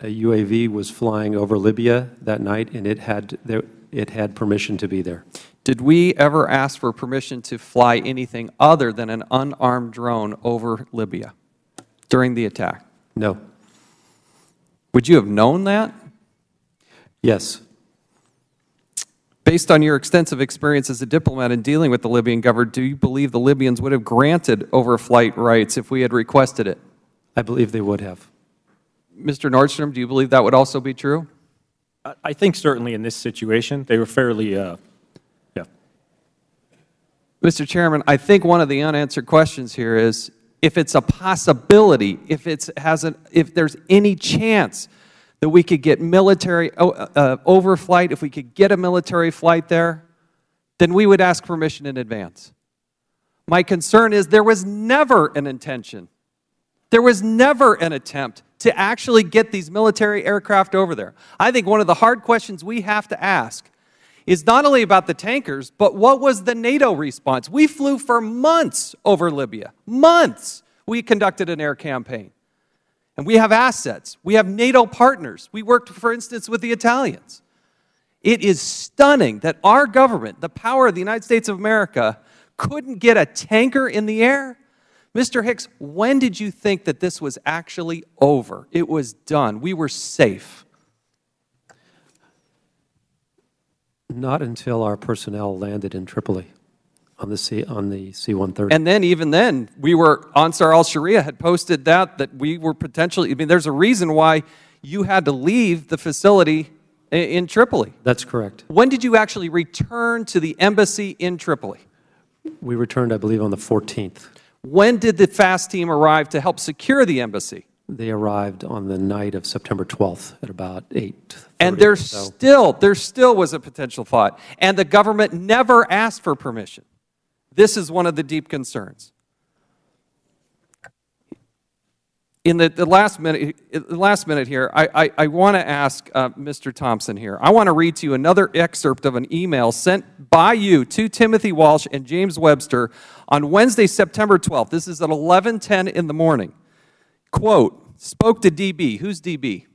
UAV was flying over Libya that night, and it had permission to be there. Did we ever ask for permission to fly anything other than an unarmed drone over Libya? during the attack? No. Would you have known that? Yes. Based on your extensive experience as a diplomat in dealing with the Libyan government, do you believe the Libyans would have granted overflight rights if we had requested it? I believe they would have. Mr. Nordstrom, do you believe that would also be true? I think certainly in this situation, they were fairly, yeah. Mr. Chairman, I think one of the unanswered questions here is, if it's a possibility, if there's any chance that we could get military overflight, if we could get a military flight there, then we would ask permission in advance. My concern is there was never an intention, there was never an attempt to actually get these military aircraft over there. I think one of the hard questions we have to ask is not only about the tankers, but what was the NATO response? We flew for months over Libya. Months we conducted an air campaign. And we have assets. We have NATO partners. We worked, for instance, with the Italians. It is stunning that our government, the power of the United States of America, couldn't get a tanker in the air. Mr. Hicks, when did you think that this was actually over? It was done. We were safe. Not until our personnel landed in Tripoli on the C-130. And then, even then, Ansar al-Sharia had posted that we were potentially, there's a reason why you had to leave the facility in Tripoli. That's correct. When did you actually return to the embassy in Tripoli? We returned, I believe, on the 14th. When did the FAST team arrive to help secure the embassy? They arrived on the night of September 12th at about 8:30. And there still was a potential thought. And the government never asked for permission. This is one of the deep concerns. In the last minute here, I want to ask Mr. Thompson here. I want to read to you another excerpt of an email sent by you to Timothy Walsh and James Webster on Wednesday, September 12th. This is at 11:10 in the morning. Quote, spoke to DB. Who's DB?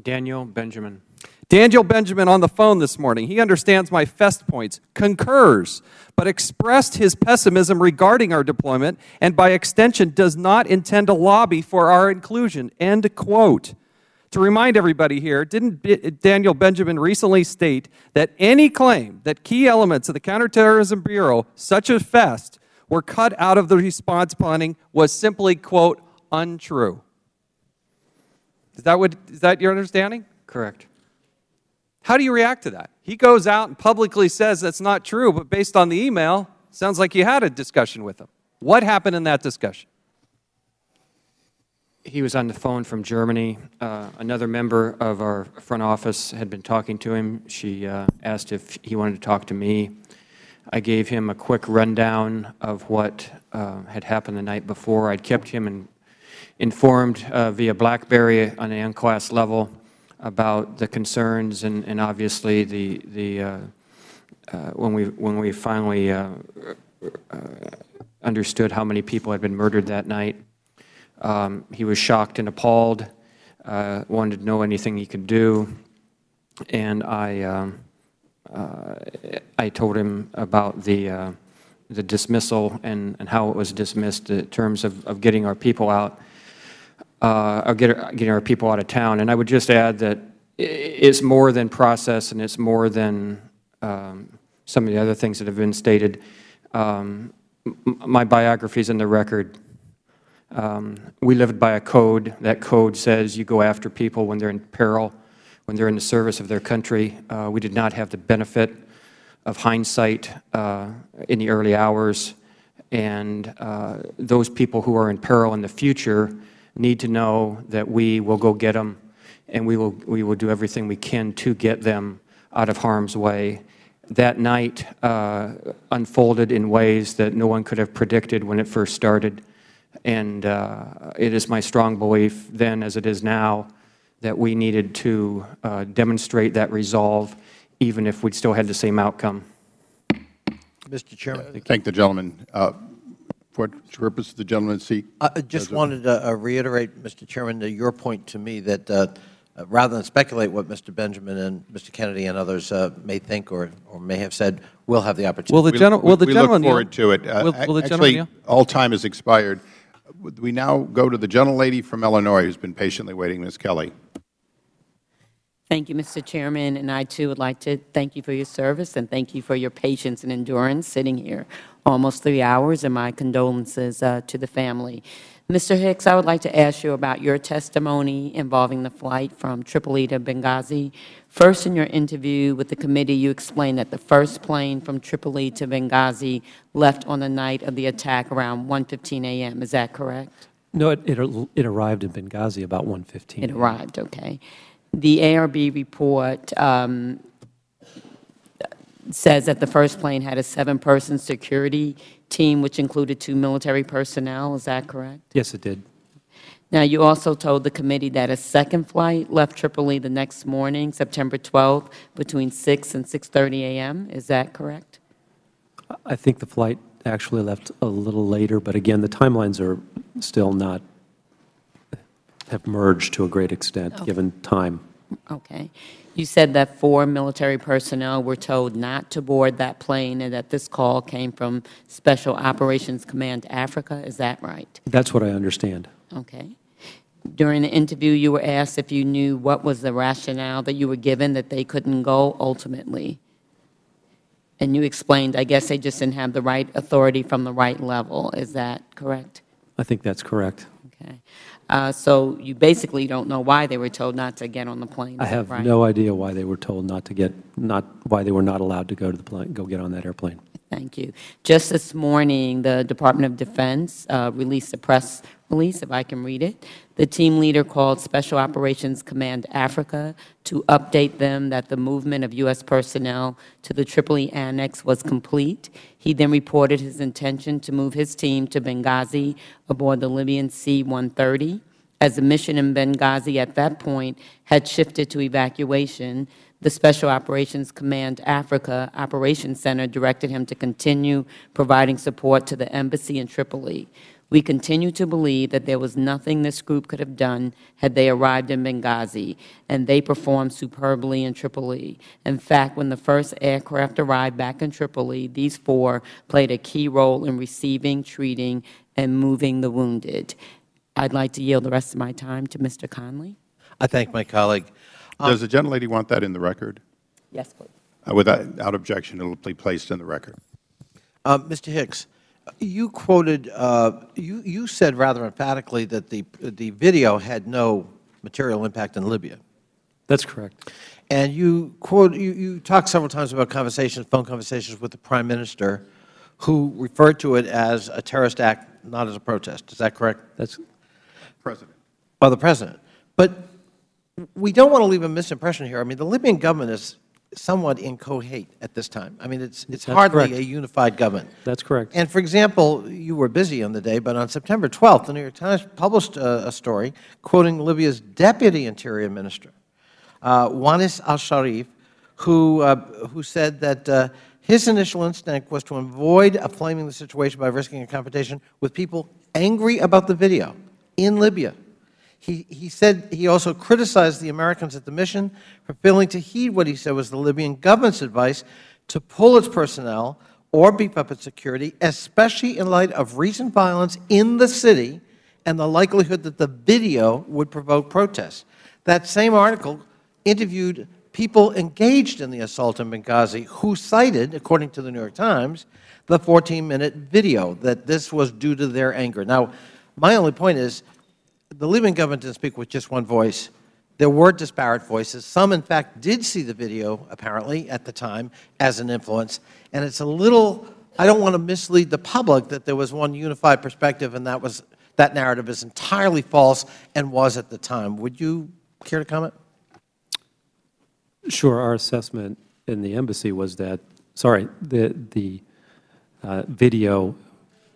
Daniel Benjamin. Daniel Benjamin on the phone this morning. He understands my fest points, concurs, but expressed his pessimism regarding our deployment and by extension does not intend to lobby for our inclusion. End quote. To remind everybody here, didn't Daniel Benjamin recently state that any claim that key elements of the Counterterrorism Bureau, such as FEST, were cut out of the response planning was simply, quote, untrue? Is that your understanding? Correct. How do you react to that? He goes out and publicly says that's not true, but based on the email, sounds like you had a discussion with him. What happened in that discussion? He was on the phone from Germany. Another member of our front office had been talking to him. She asked if he wanted to talk to me. I gave him a quick rundown of what had happened the night before. I'd kept him informed via BlackBerry on an unclass level about the concerns and obviously when we finally understood how many people had been murdered that night. He was shocked and appalled, wanted to know anything he could do, and I told him about the dismissal and how it was dismissed in terms of getting our people out. Getting our people out of town. And I would just add that it's more than process and it's more than some of the other things that have been stated. My biography is in the record. We lived by a code. That code says you go after people when they're in peril, when they're in the service of their country. We did not have the benefit of hindsight in the early hours. And those people who are in peril in the future need to know that we will go get them, and we will do everything we can to get them out of harm's way. That night unfolded in ways that no one could have predicted when it first started, and it is my strong belief then, as it is now, that we needed to demonstrate that resolve, even if we still had the same outcome. Mr. Chairman. Thank the gentleman. For what purpose does the gentleman seek? I just wanted to reiterate, Mr. Chairman, your point to me that rather than speculate what Mr. Benjamin and Mr. Kennedy and others may think or may have said, we'll have the opportunity. We look forward to it. Actually, all time has expired. We now go to the gentlelady from Illinois who's been patiently waiting, Ms. Kelly. Thank you, Mr. Chairman, and I, too, would like to thank you for your service and thank you for your patience and endurance sitting here almost 3 hours, and my condolences to the family. Mr. Hicks, I would like to ask you about your testimony involving the flight from Tripoli to Benghazi. First, in your interview with the committee, you explained that the first plane from Tripoli to Benghazi left on the night of the attack around 1:15 a.m. Is that correct? No, it arrived in Benghazi about 1:15. It arrived, okay. The ARB report says that the first plane had a 7-person security team, which included 2 military personnel. Is that correct? Yes, it did. Now, you also told the committee that a second flight left Tripoli the next morning, September 12th, between 6 and 6:30 a.m. Is that correct? I think the flight actually left a little later, but again, the timelines are still not, have merged to a great extent, given time. Okay. You said that 4 military personnel were told not to board that plane and that this call came from Special Operations Command Africa. Is that right? That's what I understand. Okay. During the interview, you were asked if you knew what was the rationale that you were given that they couldn't go ultimately. And you explained, I guess they just didn't have the right authority from the right level. Is that correct? I think that's correct. Okay. So you basically don't know why they were told not to get on the plane. I have right? no idea why they were told not to get, why they were not allowed to go to the plane, go get on that airplane. Thank you. Just this morning, the Department of Defense released a press release, if I can read it. The team leader called Special Operations Command Africa to update them that the movement of U.S. personnel to the Tripoli annex was complete. He then reported his intention to move his team to Benghazi aboard the Libyan C-130. As the mission in Benghazi at that point had shifted to evacuation, the Special Operations Command Africa Operations Center directed him to continue providing support to the embassy in Tripoli. We continue to believe that there was nothing this group could have done had they arrived in Benghazi, and they performed superbly in Tripoli. In fact, when the first aircraft arrived back in Tripoli, these 4 played a key role in receiving, treating, and moving the wounded. I'd like to yield the rest of my time to Mr. Conley. I thank my colleague. Does the gentlelady want that in the record? Yes, please. Without objection, it will be placed in the record. Mr. Hicks, you quoted, you said rather emphatically that the video had no material impact in Libya. That's correct. And you talked several times about conversations, phone conversations with the Prime Minister, who referred to it as a terrorist act, not as a protest. Is that correct? That's President. Oh, the President. But we don't want to leave a misimpression here. I mean, the Libyan government is somewhat incoherent at this time. I mean, it's hardly correct. a unified government. That's correct. And for example, you were busy on the day, but on September 12th, the New York Times published a story quoting Libya's Deputy Interior Minister, Wanis al-Sharif, who said that his initial instinct was to avoid inflaming the situation by risking a confrontation with people angry about the video in Libya. He said he also criticized the Americans at the mission for failing to heed what he said was the Libyan government's advice to pull its personnel or beef up its security, especially in light of recent violence in the city and the likelihood that the video would provoke protests. That same article interviewed people engaged in the assault in Benghazi who cited, according to the New York Times, the 14-minute video, that this was due to their anger. Now, my only point is, the Libyan government didn't speak with just one voice. There were disparate voices. Some, in fact, did see the video, apparently, at the time, as an influence. And it's a little, I don't want to mislead the public that there was one unified perspective and that narrative is entirely false and was at the time. Would you care to comment? Sure. Our assessment in the embassy was that, the video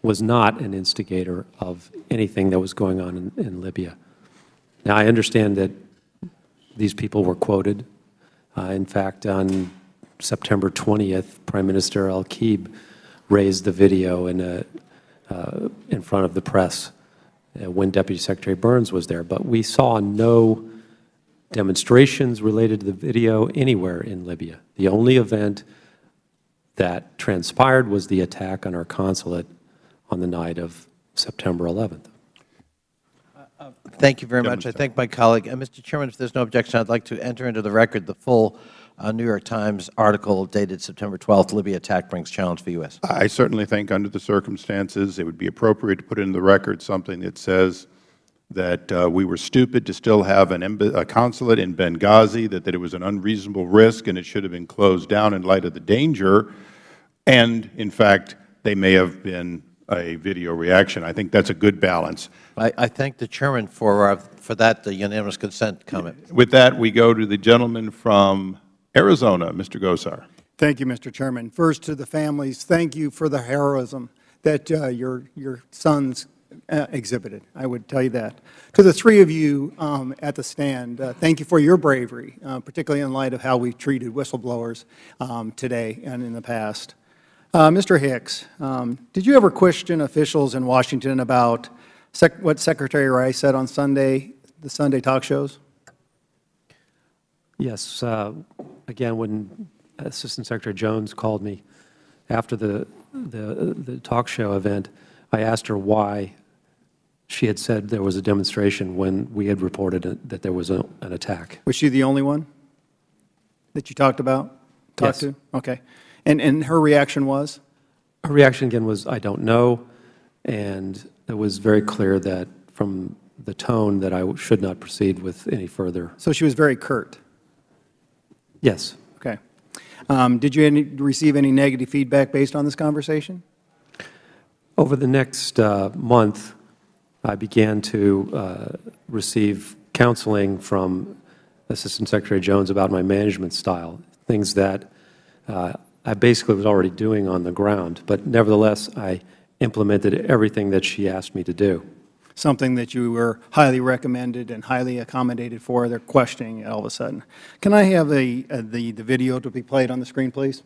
was not an instigator of anything that was going on in Libya. Now, I understand that these people were quoted. In fact, on September 20th, Prime Minister Al-Kib raised the video in front of the press when Deputy Secretary Burns was there. But we saw no demonstrations related to the video anywhere in Libya. The only event that transpired was the attack on our consulate on the night of September 11th. Thank you very much. I thank my colleague. Mr. Chairman, if there's no objection, I'd like to enter into the record the full New York Times article dated September 12th, Libya attack brings challenge for the U.S. I certainly think under the circumstances it would be appropriate to put in the record something that says that we were stupid to still have a consulate in Benghazi, that it was an unreasonable risk and it should have been closed down in light of the danger, and, in fact, they may have been a video reaction. I think that's a good balance. I thank the Chairman for that, the unanimous consent comment. With that, we go to the gentleman from Arizona, Mr. Gosar. Thank you, Mr. Chairman. First, to the families, thank you for the heroism that your sons exhibited. I would tell you that. To the three of you at the stand, thank you for your bravery, particularly in light of how we treated whistleblowers today and in the past. Mr. Hicks, did you ever question officials in Washington about what Secretary Rice said on Sunday, the Sunday talk shows? Yes. Again, when Assistant Secretary Jones called me after the talk show event, I asked her why she had said there was a demonstration when we had reported that there was an attack. Was she the only one that you talked Yes. to? Okay. And her reaction was? Her reaction, again, was, I don't know, and it was very clear that from the tone that I should not proceed with any further. So she was very curt? Yes. Okay. Did you receive any negative feedback based on this conversation? Over the next month, I began to receive counseling from Assistant Secretary Jones about my management style, things that I basically was already doing on the ground, but nevertheless, I implemented everything that she asked me to do. Something that you were highly recommended and highly accommodated for. They're questioning it all of a sudden. Can I have the video to be played on the screen, please?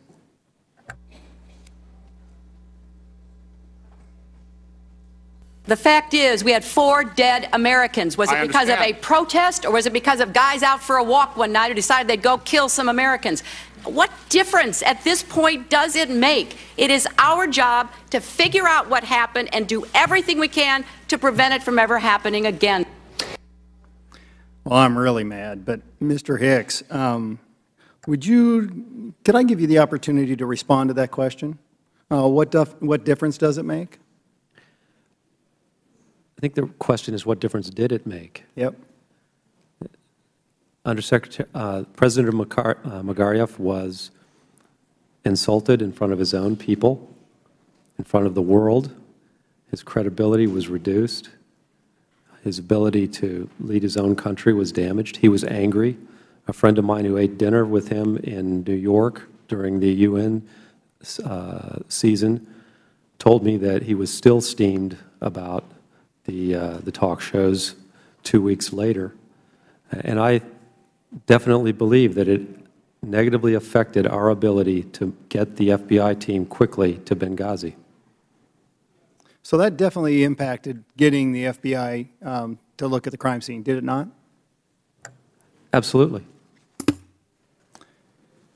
The fact is, we had 4 dead Americans. Was it because of a protest, or was it because of guys out for a walk one night who decided they'd go kill some Americans? What difference at this point does it make? It is our job to figure out what happened and do everything we can to prevent it from ever happening again. Well, I'm really mad, but Mr. Hicks, could I give you the opportunity to respond to that question? What difference does it make? I think the question is, what difference did it make? Yep. President Magariev was insulted in front of his own people, in front of the world. His credibility was reduced. His ability to lead his own country was damaged. He was angry. A friend of mine who ate dinner with him in New York during the UN season told me that he was still steamed about the talk shows 2 weeks later. And I definitely believe that it negatively affected our ability to get the FBI team quickly to Benghazi. So that definitely impacted getting the FBI to look at the crime scene, did it not? Absolutely.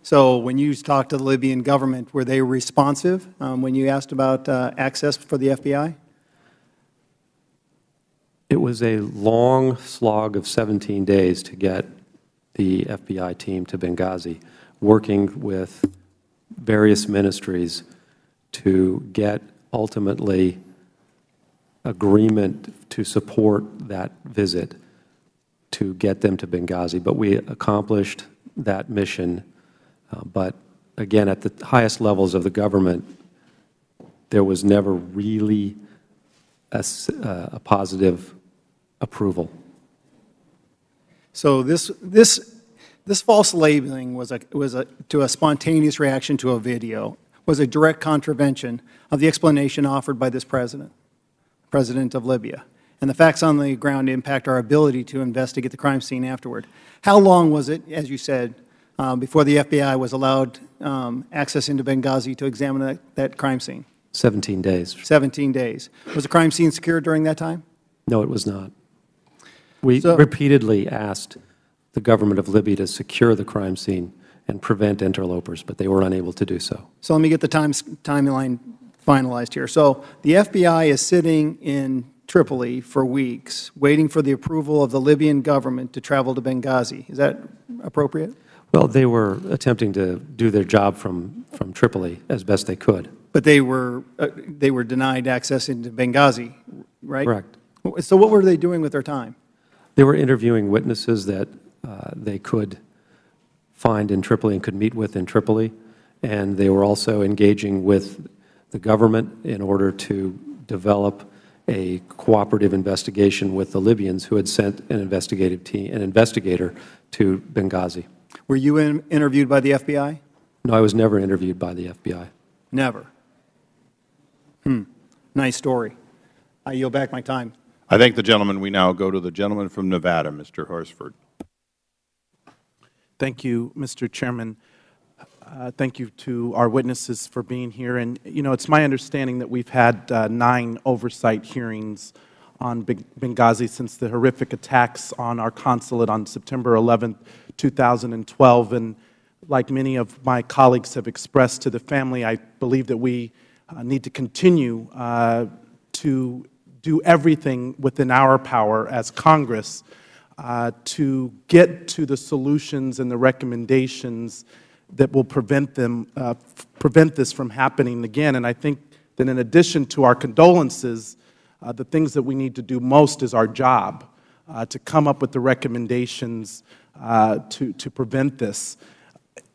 So when you talked to the Libyan government, were they responsive when you asked about access for the FBI? It was a long slog of 17 days to get the FBI team to Benghazi, working with various ministries to get ultimately agreement to support that visit to get them to Benghazi. But we accomplished that mission. But again, at the highest levels of the government, there was never really a positive approval. So this false labeling was to a spontaneous reaction to a video, was a direct contravention of the explanation offered by this president of Libya. And the facts on the ground impact our ability to investigate the crime scene afterward. How long was it, as you said, before the FBI was allowed access into Benghazi to examine that crime scene? 17 days. 17 days. Was the crime scene secured during that time? No, it was not. We repeatedly asked the government of Libya to secure the crime scene and prevent interlopers, but they were unable to do so. So let me get the timeline finalized here. So the FBI is sitting in Tripoli for weeks, waiting for the approval of the Libyan government to travel to Benghazi. Is that appropriate? Well, they were attempting to do their job from Tripoli as best they could. But they were denied access into Benghazi, right? Correct. So what were they doing with their time? They were interviewing witnesses that they could find in Tripoli and could meet with in Tripoli, and they were also engaging with the government in order to develop a cooperative investigation with the Libyans who had sent an investigative team, an investigator to Benghazi. Were you interviewed by the FBI? No, I was never interviewed by the FBI. Never. Nice story. I yield back my time. I thank the gentleman. We now go to the gentleman from Nevada, Mr. Horsford. Thank you, Mr. Chairman. Thank you to our witnesses for being here. And, you know, it's my understanding that we've had 9 oversight hearings on Benghazi since the horrific attacks on our consulate on September 11th, 2012. And like many of my colleagues have expressed to the family, I believe that we need to continue to do everything within our power as Congress to get to the solutions and the recommendations that will prevent this from happening again. And I think that in addition to our condolences, the things that we need to do most is our job, to come up with the recommendations to prevent this.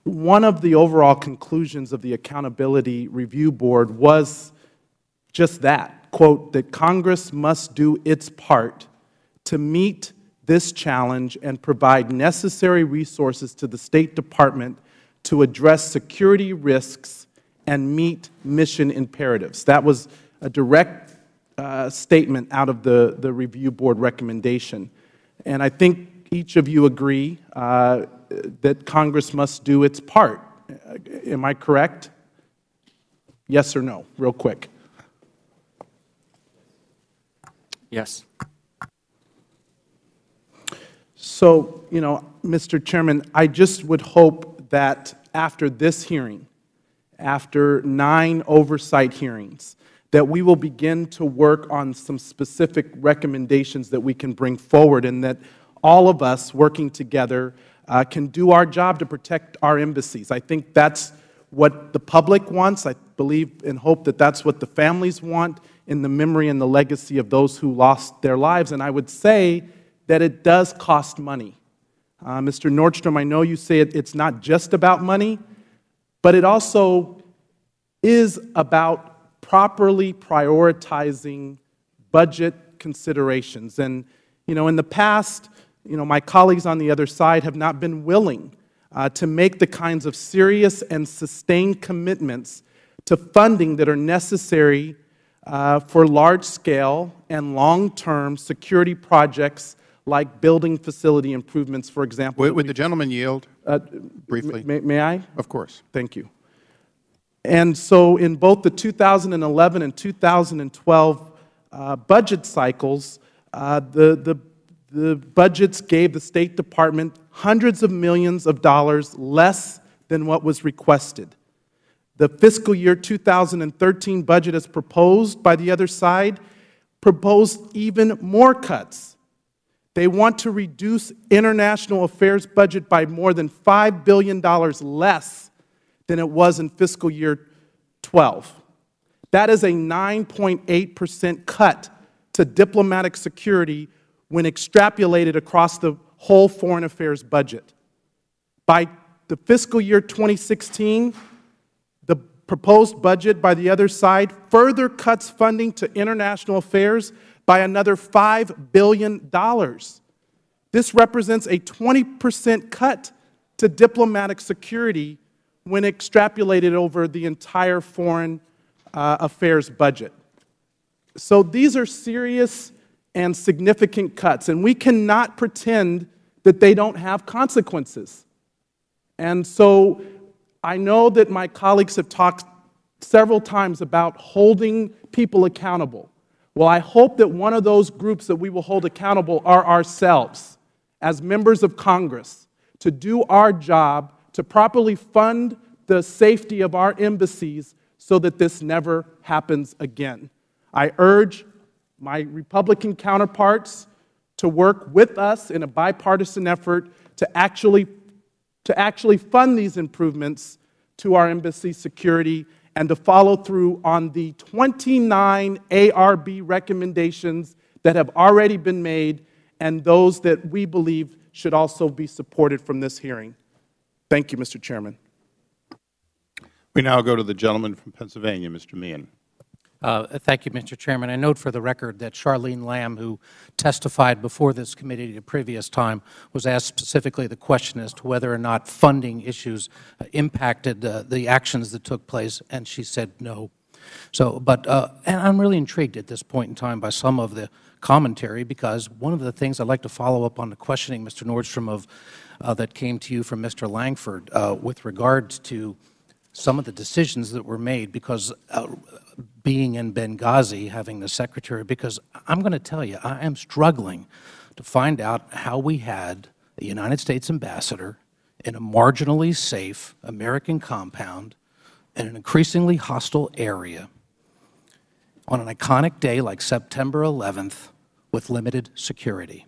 One of the overall conclusions of the Accountability Review Board was just that, quote, that Congress must do its part to meet this challenge and provide necessary resources to the State Department to address security risks and meet mission imperatives. That was a direct statement out of the Review Board recommendation. And I think each of you agree that Congress must do its part. Am I correct? Yes or no, real quick. Yes. So, you know, Mr. Chairman, I just would hope that after this hearing, after 9 oversight hearings, that we will begin to work on some specific recommendations that we can bring forward, and that all of us working together can do our job to protect our embassies. I think that's what the public wants. I believe and hope that that's what the families want in the memory and the legacy of those who lost their lives. And I would say that it does cost money. Mr. Nordstrom, I know you say it's not just about money, but it also is about properly prioritizing budget considerations. And, you know, in the past, you know, my colleagues on the other side have not been willing to make the kinds of serious and sustained commitments to funding that are necessary for large-scale and long-term security projects like building facility improvements, for example. Would the gentleman yield briefly? May I? Of course. Thank you. And so in both the 2011 and 2012 budget cycles, the budgets gave the State Department hundreds of millions of dollars less than what was requested. The fiscal year 2013 budget as proposed by the other side proposed even more cuts. They want to reduce international affairs budget by more than $5 billion less than it was in fiscal year 12. That is a 9.8% cut to diplomatic security when extrapolated across the whole foreign affairs budget. By the fiscal year 2016, the proposed budget by the other side further cuts funding to international affairs by another $5 billion. This represents a 20% cut to diplomatic security when extrapolated over the entire foreign affairs budget. So these are serious and significant cuts, and we cannot pretend that they don't have consequences. And so I know that my colleagues have talked several times about holding people accountable. Well, I hope that one of those groups that we will hold accountable are ourselves, as members of Congress, to do our job to properly fund the safety of our embassies so that this never happens again. I urge my Republican counterparts to work with us in a bipartisan effort to actually fund these improvements to our embassy security and to follow through on the 29 ARB recommendations that have already been made and those that we believe should also be supported from this hearing. Thank you, Mr. Chairman. We now go to the gentleman from Pennsylvania, Mr. Meehan. Thank you, Mr. Chairman. I note for the record that Charlene Lamb, who testified before this committee at a previous time, was asked specifically the question as to whether or not funding issues impacted the actions that took place, and she said no. So, and I'm really intrigued at this point in time by some of the commentary, because one of the things I'd like to follow up on the questioning, Mr. Nordstrom, that came to you from Mr. Langford with regard to some of the decisions that were made, because being in Benghazi, having the Secretary, because I'm going to tell you, I am struggling to find out how we had the United States ambassador in a marginally safe American compound in an increasingly hostile area on an iconic day like September 11th with limited security.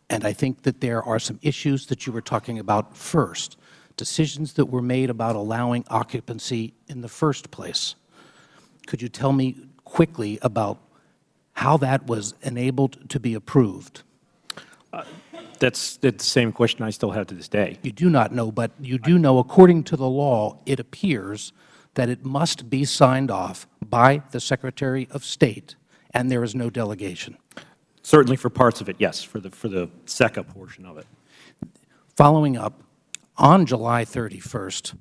And I think that there are some issues that you were talking about first, decisions that were made about allowing occupancy in the first place. Could you tell me quickly about how that was enabled to be approved? That's the same question I still have to this day. You do not know, but you do know, according to the law, it appears that it must be signed off by the Secretary of State, and there is no delegation. Certainly for parts of it, yes, for the SECA portion of it. Following up, on July 31st,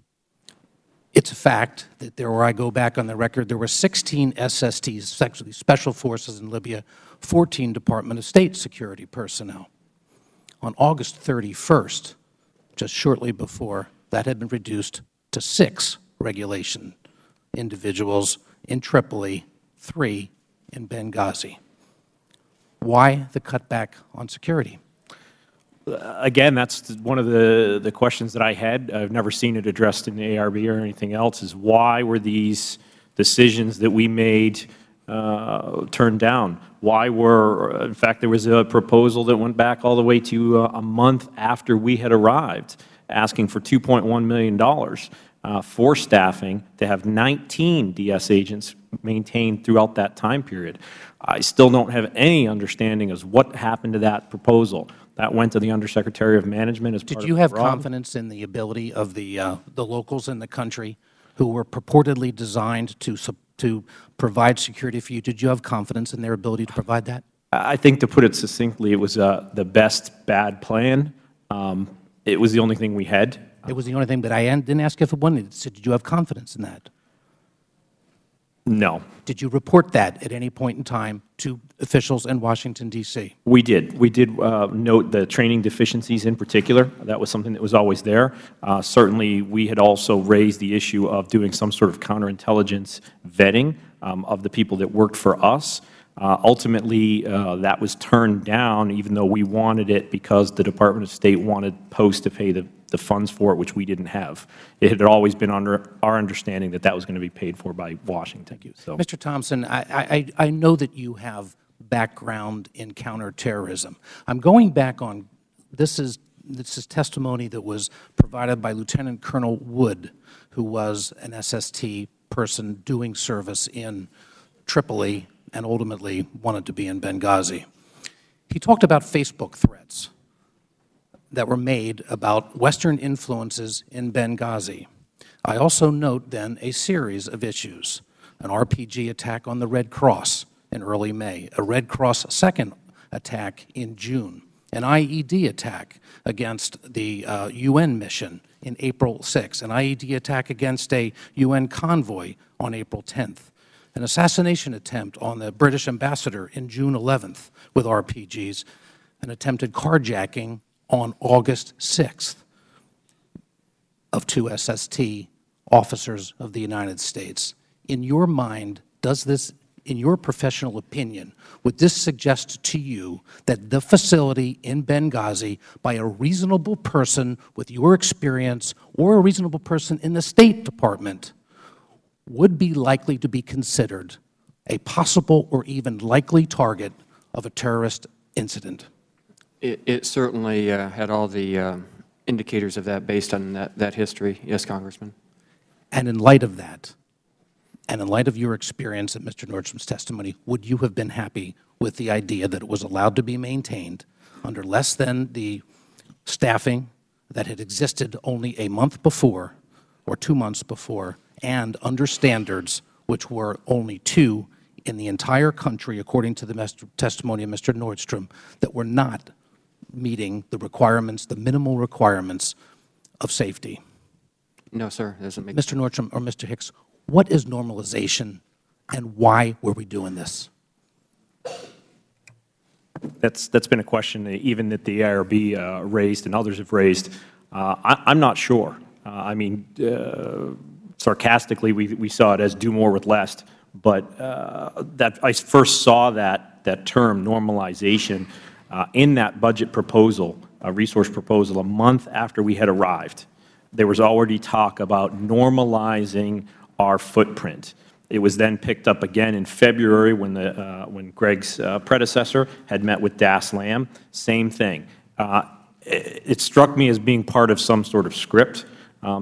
it's a fact that where I go back on the record, there were 16 SSTs, actually Special Forces in Libya, 14 Department of State security personnel. On August 31st, just shortly before, that had been reduced to 6 regulation individuals in Tripoli, 3 in Benghazi. Why the cutback on security? Again, that's one of the questions that I had. I've never seen it addressed in the ARB or anything else, is why were these decisions that we made turned down? Why were, in fact, there was a proposal that went back all the way to a month after we had arrived, asking for $2.1 million for staffing to have 19 DS agents maintained throughout that time period. I still don't have any understanding of what happened to that proposal. That went to the Undersecretary of Management as part of the Did you have confidence in the ability of the locals in the country who were purportedly designed to provide security for you? Did you have confidence in their ability to provide that? I think, to put it succinctly, it was the best bad plan. It was the only thing we had. It was the only thing, but I didn't ask if it wasn't. So did you have confidence in that? No. Did you report that at any point in time to officials in Washington, D.C.? We did. We did note the training deficiencies in particular. That was something that was always there. Certainly, we had also raised the issue of doing some sort of counterintelligence vetting of the people that worked for us. Ultimately, that was turned down, even though we wanted it, because the Department of State wanted Post to pay the funds for it, which we didn't have. It had always been under our understanding that that was going to be paid for by Washington. Thank you. So, Mr. Thompson, I know that you have background in counterterrorism. I'm going back on, this is testimony that was provided by Lieutenant Colonel Wood, who was an SST person doing service in Tripoli and ultimately wanted to be in Benghazi. He talked about Facebook threats that were made about Western influences in Benghazi. I also note then a series of issues: an RPG attack on the Red Cross in early May, a Red Cross second attack in June, an IED attack against the UN mission in April 6, an IED attack against a UN convoy on April 10th, an assassination attempt on the British ambassador in June 11th with RPGs, an attempted carjacking on August 6th of 2 SST officers of the United States. In your mind, does this, in your professional opinion, would this suggest to you that the facility in Benghazi, by a reasonable person with your experience or a reasonable person in the State Department, would be likely to be considered a possible or even likely target of a terrorist incident? It certainly had all the indicators of that based on that history. Yes, Congressman. And in light of that, and in light of your experience at Mr. Nordstrom's testimony, would you have been happy with the idea that it was allowed to be maintained under less than the staffing that had existed only a month before or 2 months before, and under standards which were only 2 in the entire country, according to the testimony of Mr. Nordstrom, that were not meeting the requirements, the minimal requirements of safety? No, sir. It doesn't make Mr. Nordstrom or Mr. Hicks, what is normalization and why were we doing this? That's been a question even that the IRB raised and others have raised. I'm not sure. I mean, sarcastically, we saw it as do more with less, but that I first saw that term normalization in that budget proposal, resource proposal, a month after we had arrived. There was already talk about normalizing our footprint. It was then picked up again in February when Greg's predecessor had met with Das Lamb. Same thing. It struck me as being part of some sort of script,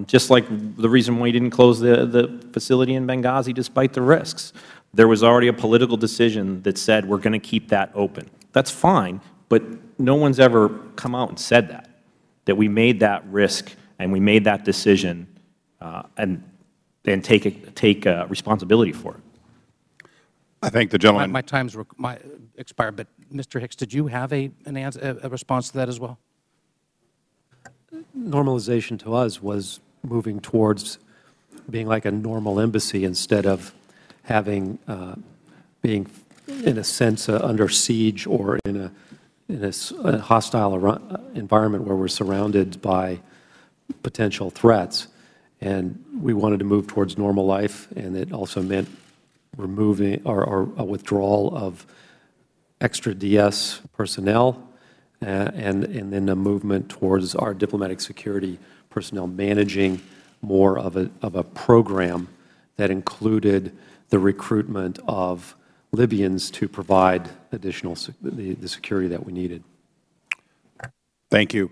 just like the reason why he didn't close the facility in Benghazi despite the risks. There was already a political decision that said we're going to keep that open. That's fine, but no one's ever come out and said that we made that risk and we made that decision and take responsibility for it. I thank the gentleman. My time's expired, but Mr. Hicks, did you have a response to that as well? Normalization to us was moving towards being like a normal embassy instead of having being, in a sense, under siege or in a hostile environment where we're surrounded by potential threats. And we wanted to move towards normal life, and it also meant removing or a withdrawal of extra DS personnel and then a movement towards our diplomatic security personnel managing more of a program that included the recruitment of Libyans to provide additional the security that we needed. Thank you.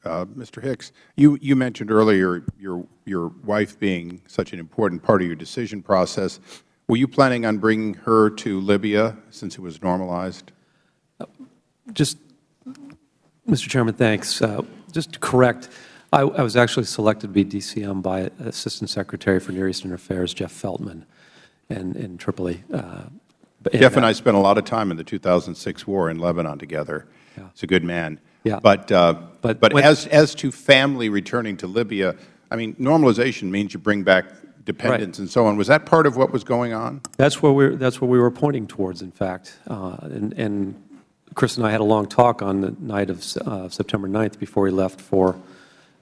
Mr. Hicks, you mentioned earlier your wife being such an important part of your decision process. Were you planning on bringing her to Libya since it was normalized? Just, Mr. Chairman, thanks. Just to correct, I was actually selected to be DCM by Assistant Secretary for Near Eastern Affairs, Jeff Feltman, in Tripoli. Jeff and I spent a lot of time in the 2006 war in Lebanon together. Yeah. He's a good man. Yeah. But as to family returning to Libya, I mean, normalization means you bring back dependents and so on. Was that part of what was going on? That's what we were pointing towards, in fact. And Chris and I had a long talk on the night of September 9th before we left for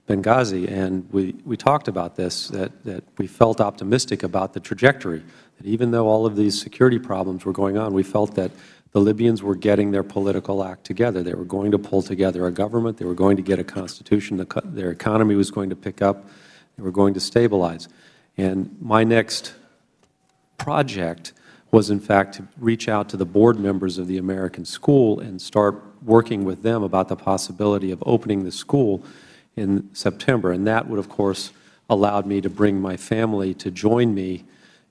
Benghazi, and we talked about this, that we felt optimistic about the trajectory, that even though all of these security problems were going on, we felt that the Libyans were getting their political act together. They were going to pull together a government. They were going to get a constitution. Their economy was going to pick up. They were going to stabilize. And my next project was, in fact, to reach out to the board members of the American school and start working with them about the possibility of opening the school in September. And that would, of course, allowed me to bring my family to join me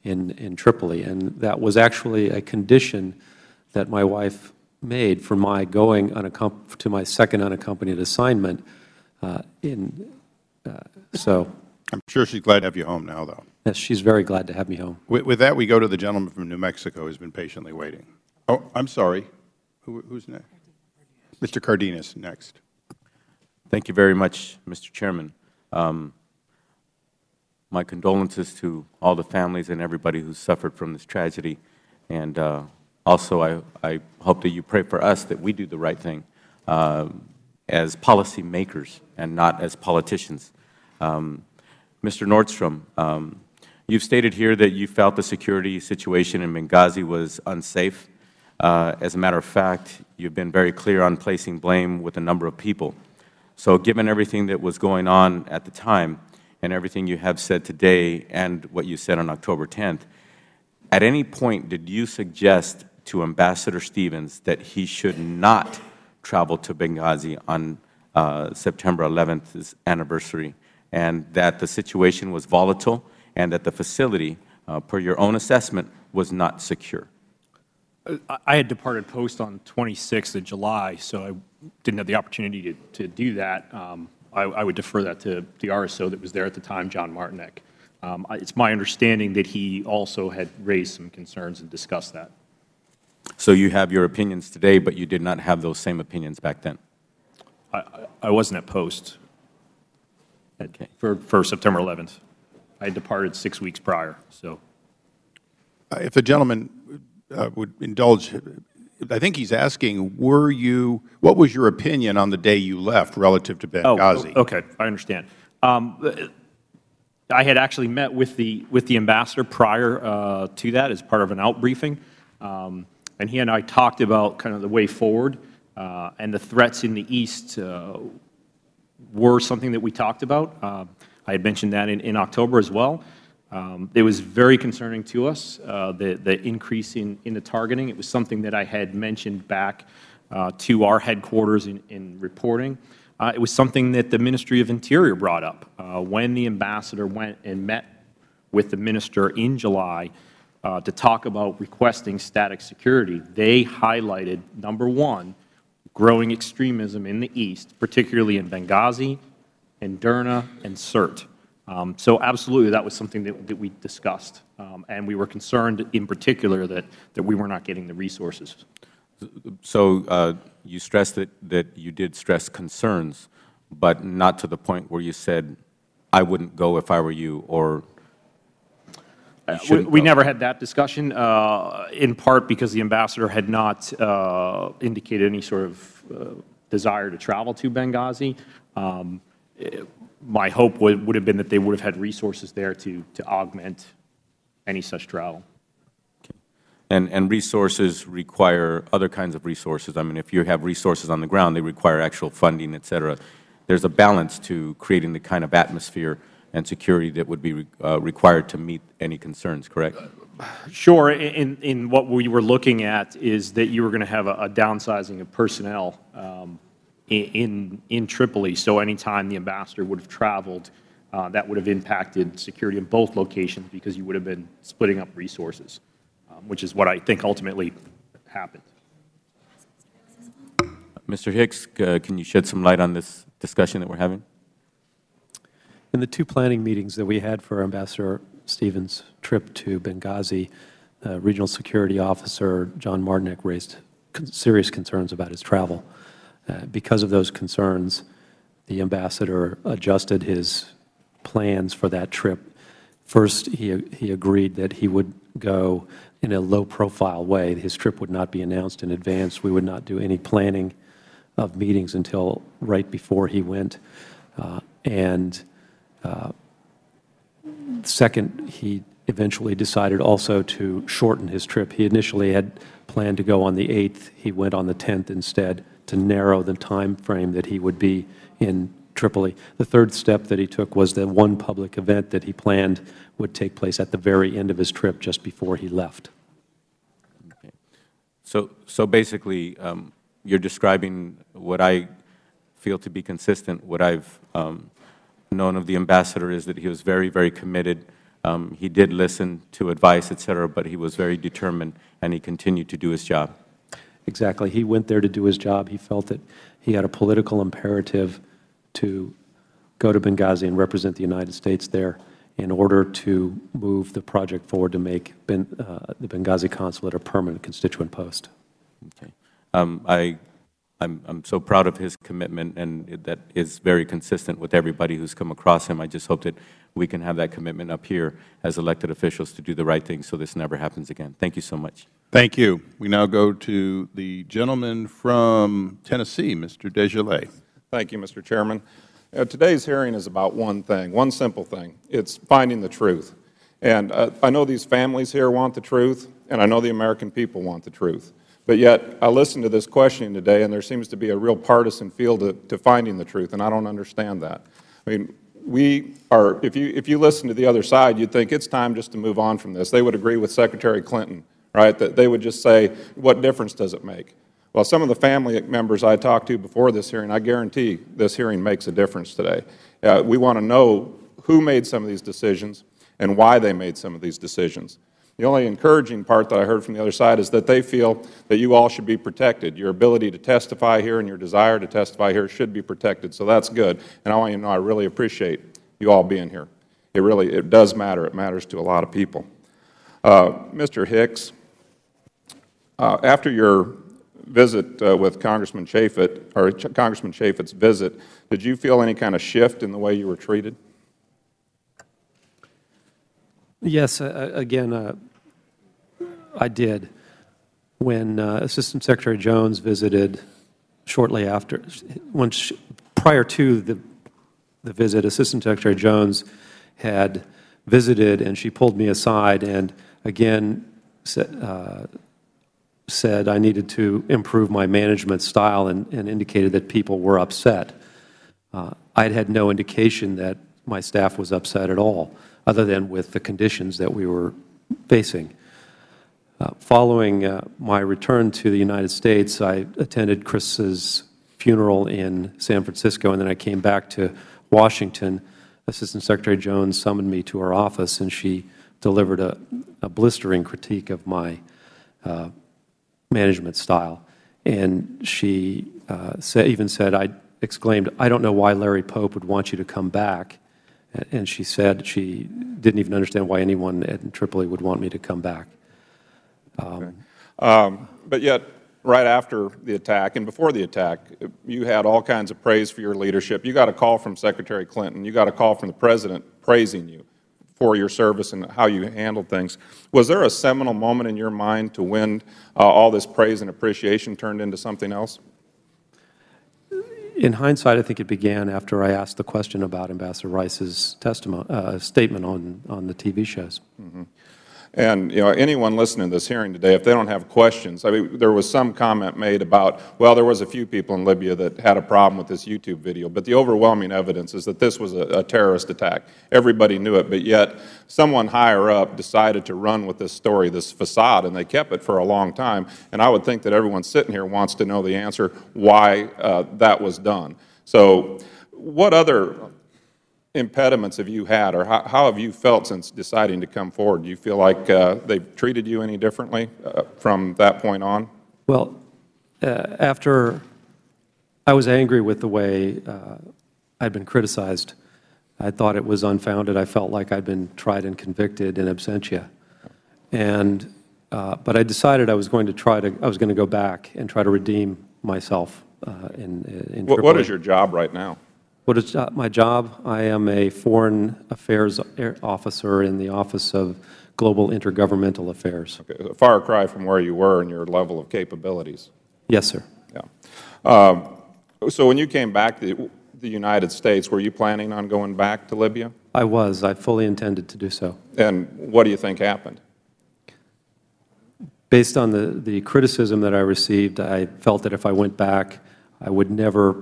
in Tripoli. And that was actually a condition that my wife made for my going to my second unaccompanied assignment. So I'm sure she's glad to have you home now, though. Yes, she's very glad to have me home. With that, we go to the gentleman from New Mexico who's been patiently waiting. Oh, I'm sorry. Who's next? Mr. Cardenas, next. Thank you very much, Mr. Chairman. My condolences to all the families and everybody who suffered from this tragedy. And also, I hope that you pray for us that we do the right thing as policy makers and not as politicians. Mr. Nordstrom, you've stated here that you felt the security situation in Benghazi was unsafe. As a matter of fact, you've been very clear on placing blame with a number of people. So given everything that was going on at the time and everything you have said today and what you said on October 10th, At any point, did you suggest to Ambassador Stevens that he should not travel to Benghazi on September 11th's anniversary, and that the situation was volatile, and that the facility, per your own assessment, was not secure? I had departed post on 26th of July, so I didn't have the opportunity to do that. I would defer that to the RSO that was there at the time, John Martinek. It's my understanding that he also had raised some concerns and discussed that. So you have your opinions today, but you did not have those same opinions back then? I wasn't at post for September 11th. I had departed 6 weeks prior. So, if the gentleman would indulge, I think he's asking, what was your opinion on the day you left relative to Benghazi? Oh, okay, I understand. I had actually met with the ambassador prior to that as part of an out briefing, and he and I talked about kind of the way forward, and the threats in the East were something that we talked about. I had mentioned that in October as well. It was very concerning to us, the increase in the targeting. It was something that I had mentioned back to our headquarters in reporting. It was something that the Ministry of Interior brought up when the ambassador went and met with the minister in July to talk about requesting static security. They highlighted, number one, growing extremism in the East, particularly in Benghazi, and Derna, and Sept. So absolutely, that was something that we discussed, and we were concerned in particular that we were not getting the resources. So you stressed that you did stress concerns, but not to the point where you said, I wouldn't go if I were you, or we never had that discussion, in part because the ambassador had not indicated any sort of desire to travel to Benghazi. My hope would have been that they would have had resources there to augment any such travel. And resources require other kinds of resources. I mean, if you have resources on the ground, they require actual funding, et cetera. There's a balance to creating the kind of atmosphere and security that would be required to meet any concerns, correct? Sure. In what we were looking at is that you were going to have a downsizing of personnel in Tripoli. So anytime the ambassador would have traveled, that would have impacted security in both locations because you would have been splitting up resources, which is what I think ultimately happened. Mr. Hicks, can you shed some light on this discussion that we're having? In the two planning meetings that we had for Ambassador Stevens' trip to Benghazi, Regional Security Officer John Martinek raised serious concerns about his travel. Because of those concerns, the ambassador adjusted his plans for that trip. First, he agreed that he would go in a low-profile way. His trip would not be announced in advance. We would not do any planning of meetings until right before he went. Second, he eventually decided also to shorten his trip. He initially had planned to go on the 8th. He went on the 10th instead to narrow the time frame that he would be in Tripoli. The third step that he took was that one public event that he planned would take place at the very end of his trip just before he left. Okay. So basically, you're describing what I feel to be consistent. What I've known of the ambassador is that he was very, very committed. He did listen to advice, et cetera, but he was very determined, and he continued to do his job. Exactly. He went there to do his job. He felt that he had a political imperative to go to Benghazi and represent the United States there in order to move the project forward to make the Benghazi Consulate a permanent constituent post. Okay. I'm so proud of his commitment, and that is very consistent with everybody who's come across him. I just hope that we can have that commitment up here as elected officials to do the right thing so this never happens again. Thank you so much. Thank you. We now go to the gentleman from Tennessee, Mr. Desjardins. Thank you, Mr. Chairman. Today's hearing is about one thing, one simple thing. It's finding the truth. And I know these families here want the truth, and I know the American people want the truth. But yet, I listened to this questioning today, and there seems to be a real partisan feel to finding the truth, and I don't understand that. I mean, if you listen to the other side, you'd think it's time just to move on from this. They would agree with Secretary Clinton, right, that they would just say, what difference does it make? Well, some of the family members I talked to before this hearing, I guarantee this hearing makes a difference today. We want to know who made some of these decisions and why they made some of these decisions. The only encouraging part that I heard from the other side is that they feel that you all should be protected. Your ability to testify here and your desire to testify here should be protected, so that's good. And I want you to know I really appreciate you all being here. It does matter. It matters to a lot of people. Mr. Hicks, after your visit with Congressman Chaffetz, or Congressman Chaffetz's visit, did you feel any kind of shift in the way you were treated? Yes, again, I did. When Assistant Secretary Jones visited shortly after, prior to the visit, Assistant Secretary Jones had visited, and she pulled me aside and again said I needed to improve my management style and indicated that people were upset. I'd had no indication that my staff was upset at all, other than with the conditions that we were facing. Following my return to the United States, I attended Chris's funeral in San Francisco, and then I came back to Washington. Assistant Secretary Jones summoned me to her office, and she delivered a blistering critique of my management style. And she even said, I exclaimed, "I don't know why Larry Pope would want you to come back." And she said she didn't even understand why anyone at Tripoli would want me to come back. But yet, right after the attack and before the attack, you had all kinds of praise for your leadership. You got a call from Secretary Clinton. You got a call from the President praising you for your service and how you handled things. Was there a seminal moment in your mind to when all this praise and appreciation turned into something else? In hindsight, I think it began after I asked the question about Ambassador Rice's statement on the TV shows. Mm-hmm. And anyone listening to this hearing today, if they don't have questions, I mean, there was some comment made about, well, there was a few people in Libya that had a problem with this YouTube video, but the overwhelming evidence is that this was a terrorist attack. Everybody knew it, but yet someone higher up decided to run with this story, this facade, and they kept it for a long time. And I would think that everyone sitting here wants to know the answer why that was done. So what other impediments have you had, or how have you felt since deciding to come forward? Do you feel like they've treated you any differently from that point on? Well, after I was angry with the way I'd been criticized, I thought it was unfounded. I felt like I'd been tried and convicted in absentia. And but I decided I was going to go back and try to redeem myself in Tripoli. What is your job right now? What is my job? I am a Foreign Affairs Officer in the Office of Global Intergovernmental Affairs. Okay, a far cry from where you were and your level of capabilities. Yes, sir. Yeah. So when you came back to the United States, were you planning on going back to Libya? I was. I fully intended to do so. And what do you think happened? Based on the criticism that I received, I felt that if I went back, I would never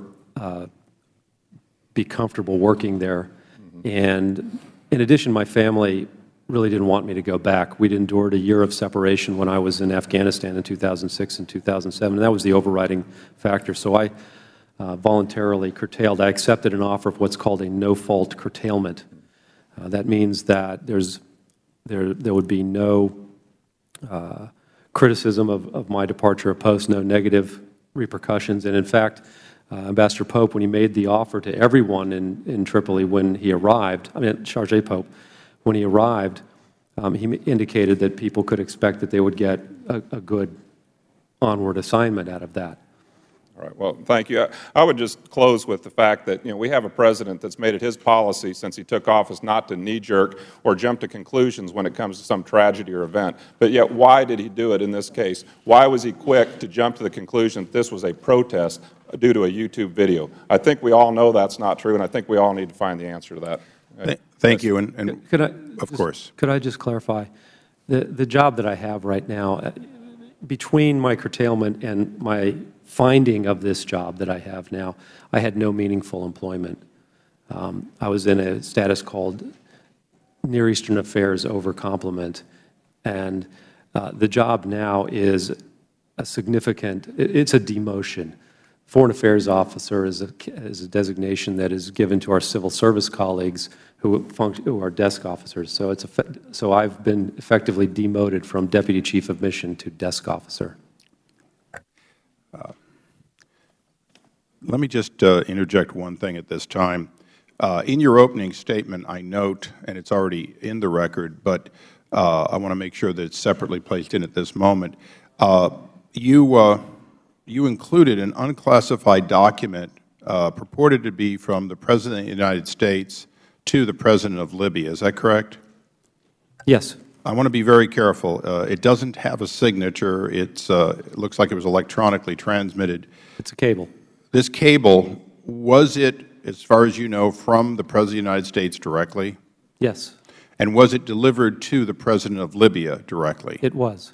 be comfortable working there. Mm-hmm. And in addition, my family really didn't want me to go back. We'd endured a year of separation when I was in Afghanistan in 2006 and 2007, and that was the overriding factor. So I voluntarily curtailed. I accepted an offer of what's called a no-fault curtailment. That means that there would be no criticism of my departure of post, no negative repercussions. And in fact, Ambassador Pope, when he made the offer to everyone in Tripoli when he arrived, Chargé Pope, when he arrived, he indicated that people could expect that they would get a good onward assignment out of that. All right. Well, thank you. I would just close with the fact that we have a president that's made it his policy since he took office not to knee-jerk or jump to conclusions when it comes to some tragedy or event. But yet, why did he do it in this case? Why was he quick to jump to the conclusion that this was a protest due to a YouTube video? I think we all know that's not true, and I think we all need to find the answer to that. Thank you. And of course. Could I just clarify? The job that I have right now, between my curtailment and my finding of this job that I have now, I had no meaningful employment. I was in a status called Near Eastern Affairs over complement, and the job now is a significant, it's a demotion. Foreign Affairs Officer is a designation that is given to our civil service colleagues who are desk officers. So I've been effectively demoted from Deputy Chief of Mission to desk officer. Let me just interject one thing at this time. In your opening statement, I note, and it's already in the record, but I want to make sure that it's separately placed in at this moment. You included an unclassified document purported to be from the President of the United States to the President of Libya. Is that correct? Yes. I want to be very careful. It doesn't have a signature. It looks like it was electronically transmitted. It's a cable. This cable, was it, as far as you know, from the President of the United States directly? Yes. And was it delivered to the President of Libya directly? It was.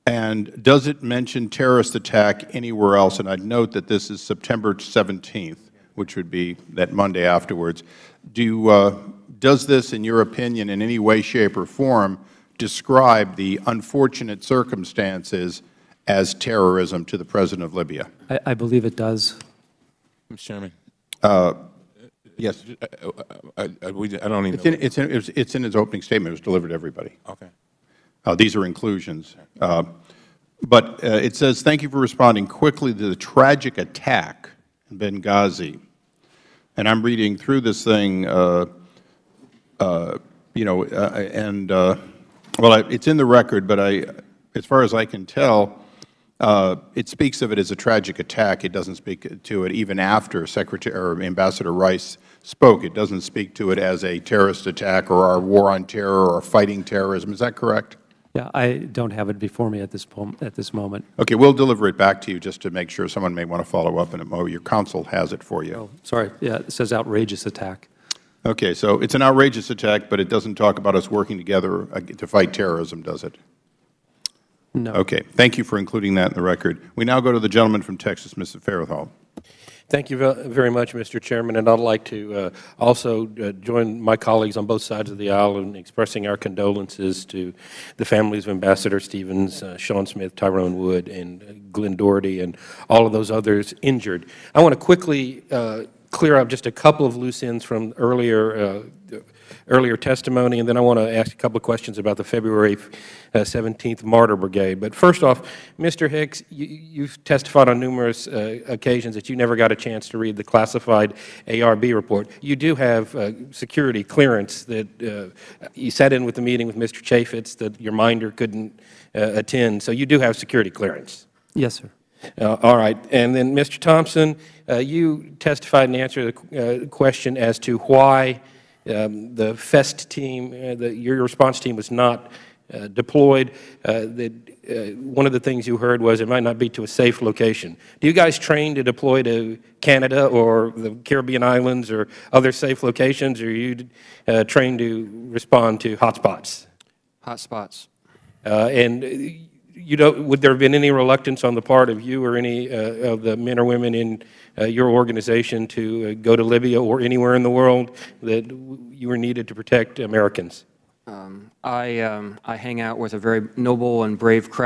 And does it mention terrorist attack anywhere else? And I'd note that this is September 17th, which would be that Monday afterwards. Does this, in your opinion, in any way, shape, or form, describe the unfortunate circumstances as terrorism to the President of Libya? I believe it does. Mr. Chairman. Yes. I don't even know. It's in his opening statement. It was delivered to everybody. Okay. These are inclusions. But it says, thank you for responding quickly to the tragic attack in Benghazi. And I'm reading through this thing, well, it's in the record, but as far as I can tell, it speaks of it as a tragic attack. It doesn't speak to it even after Ambassador Rice spoke. It doesn't speak to it as a terrorist attack or our war on terror or fighting terrorism. Is that correct? Yeah, I don't have it before me at this moment. Okay, we'll deliver it back to you just to make sure someone may want to follow up on it. Your counsel has it for you. Oh, sorry. Yeah, it says outrageous attack. Okay, so it's an outrageous attack, but it doesn't talk about us working together to fight terrorism, does it? No. Okay, thank you for including that in the record. We now go to the gentleman from Texas, Mr. Farrell. Thank you very much, Mr. Chairman, and I'd like to also join my colleagues on both sides of the aisle in expressing our condolences to the families of Ambassador Stevens, Sean Smith, Tyrone Wood, and Glenn Doherty, and all of those others injured. I want to quickly clear up just a couple of loose ends from earlier testimony, and then I want to ask a couple of questions about the February 17th Martyr Brigade. But first off, Mr. Hicks, you've testified on numerous occasions that you never got a chance to read the classified ARB report. You do have security clearance that you sat in with the meeting with Mr. Chaffetz that your minder couldn't attend, so you do have security clearance. Yes, sir. All right. And then, Mr. Thompson, you testified and answered the question as to why the FEST team, your response team, was not deployed. One of the things you heard was it might not be to a safe location. Do you guys train to deploy to Canada or the Caribbean islands or other safe locations, or are you trained to respond to hotspots? Hotspots. And would there have been any reluctance on the part of you or any of the men or women in your organization to go to Libya or anywhere in the world that you were needed to protect Americans? I hang out with a very noble and brave crowd.